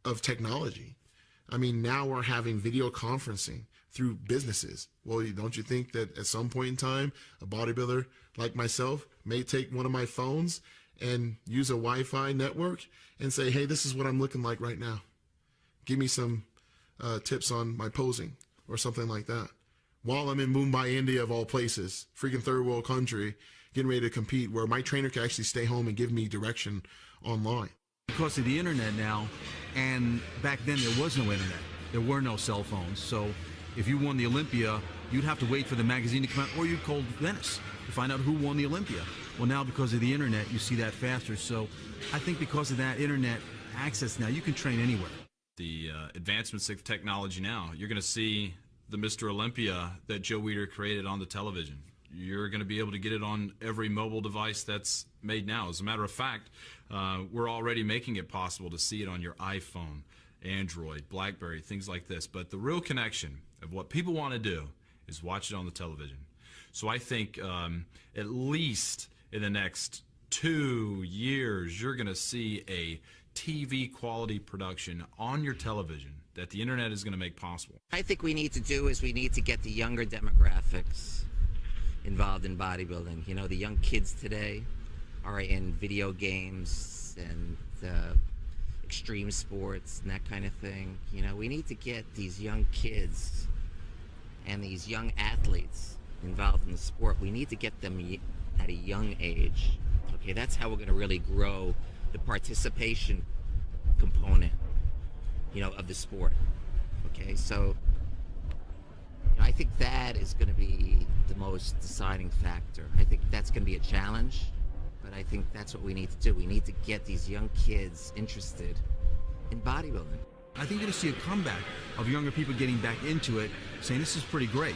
of technology. I mean, now we're having video conferencing through businesses. Well, don't you think that at some point in time, a bodybuilder like myself may take one of my phones and use a Wi-Fi network and say, hey, this is what I'm looking like right now. Give me some tips on my posing or something like that. While I'm in Mumbai, India, of all places, freaking third world country, getting ready to compete, where my trainer can actually stay home and give me direction online. Because of the internet now, and back then there was no internet. There were no cell phones. So if you won the Olympia, you'd have to wait for the magazine to come out, or you'd call Venice to find out who won the Olympia. Well, now because of the internet, you see that faster. So I think because of that internet access now, you can train anywhere. The advancements of technology now, you're going to see the Mr. Olympia that Joe Weider created on the television. You're going to be able to get it on every mobile device that's made now. As a matter of fact, we're already making it possible to see it on your iPhone, Android, BlackBerry, things like this. But the real connection of what people want to do is watch it on the television. So I think at least in the next 2 years, you're going to see a TV quality production on your television that the internet is going to make possible. I think we need to do is we need to get the younger demographics involved in bodybuilding. You know, the young kids today are in video games and extreme sports and that kind of thing. You know, we need to get these young kids and these young athletes involved in the sport. We need to get them at a young age. Okay, that's how we're going to really grow the participation component, you know, of the sport. Okay, so I think that is going to be the most deciding factor. I think that's going to be a challenge, but I think that's what we need to do. We need to get these young kids interested in bodybuilding. I think you're going to see a comeback of younger people getting back into it, saying this is pretty great.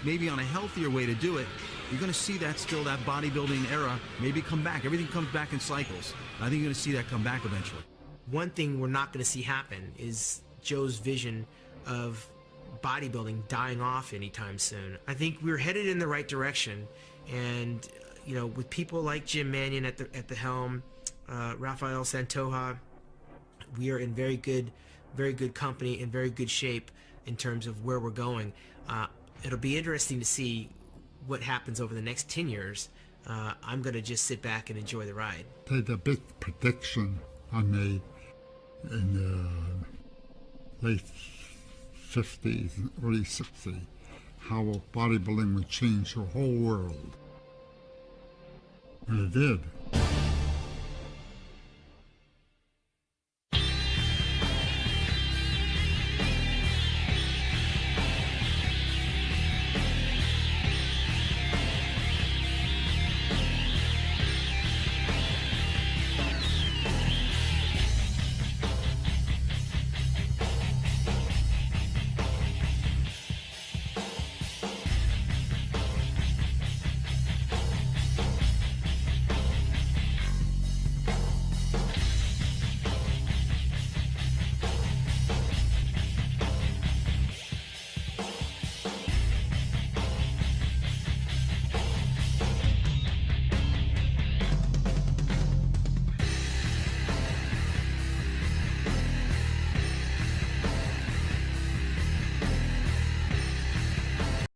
Maybe on a healthier way to do it, you're going to see that still, that bodybuilding era, maybe come back. Everything comes back in cycles. I think you're going to see that come back eventually. One thing we're not going to see happen is Joe's vision of bodybuilding dying off anytime soon. I think we're headed in the right direction, and you know, with people like Jim Mannion at the helm, Rafael Santoja, we are in very good company, in very good shape in terms of where we're going. It'll be interesting to see what happens over the next 10 years. I'm going to just sit back and enjoy the ride. The big prediction I made in the late 50s and early 60s, how bodybuilding would change the whole world. And it did.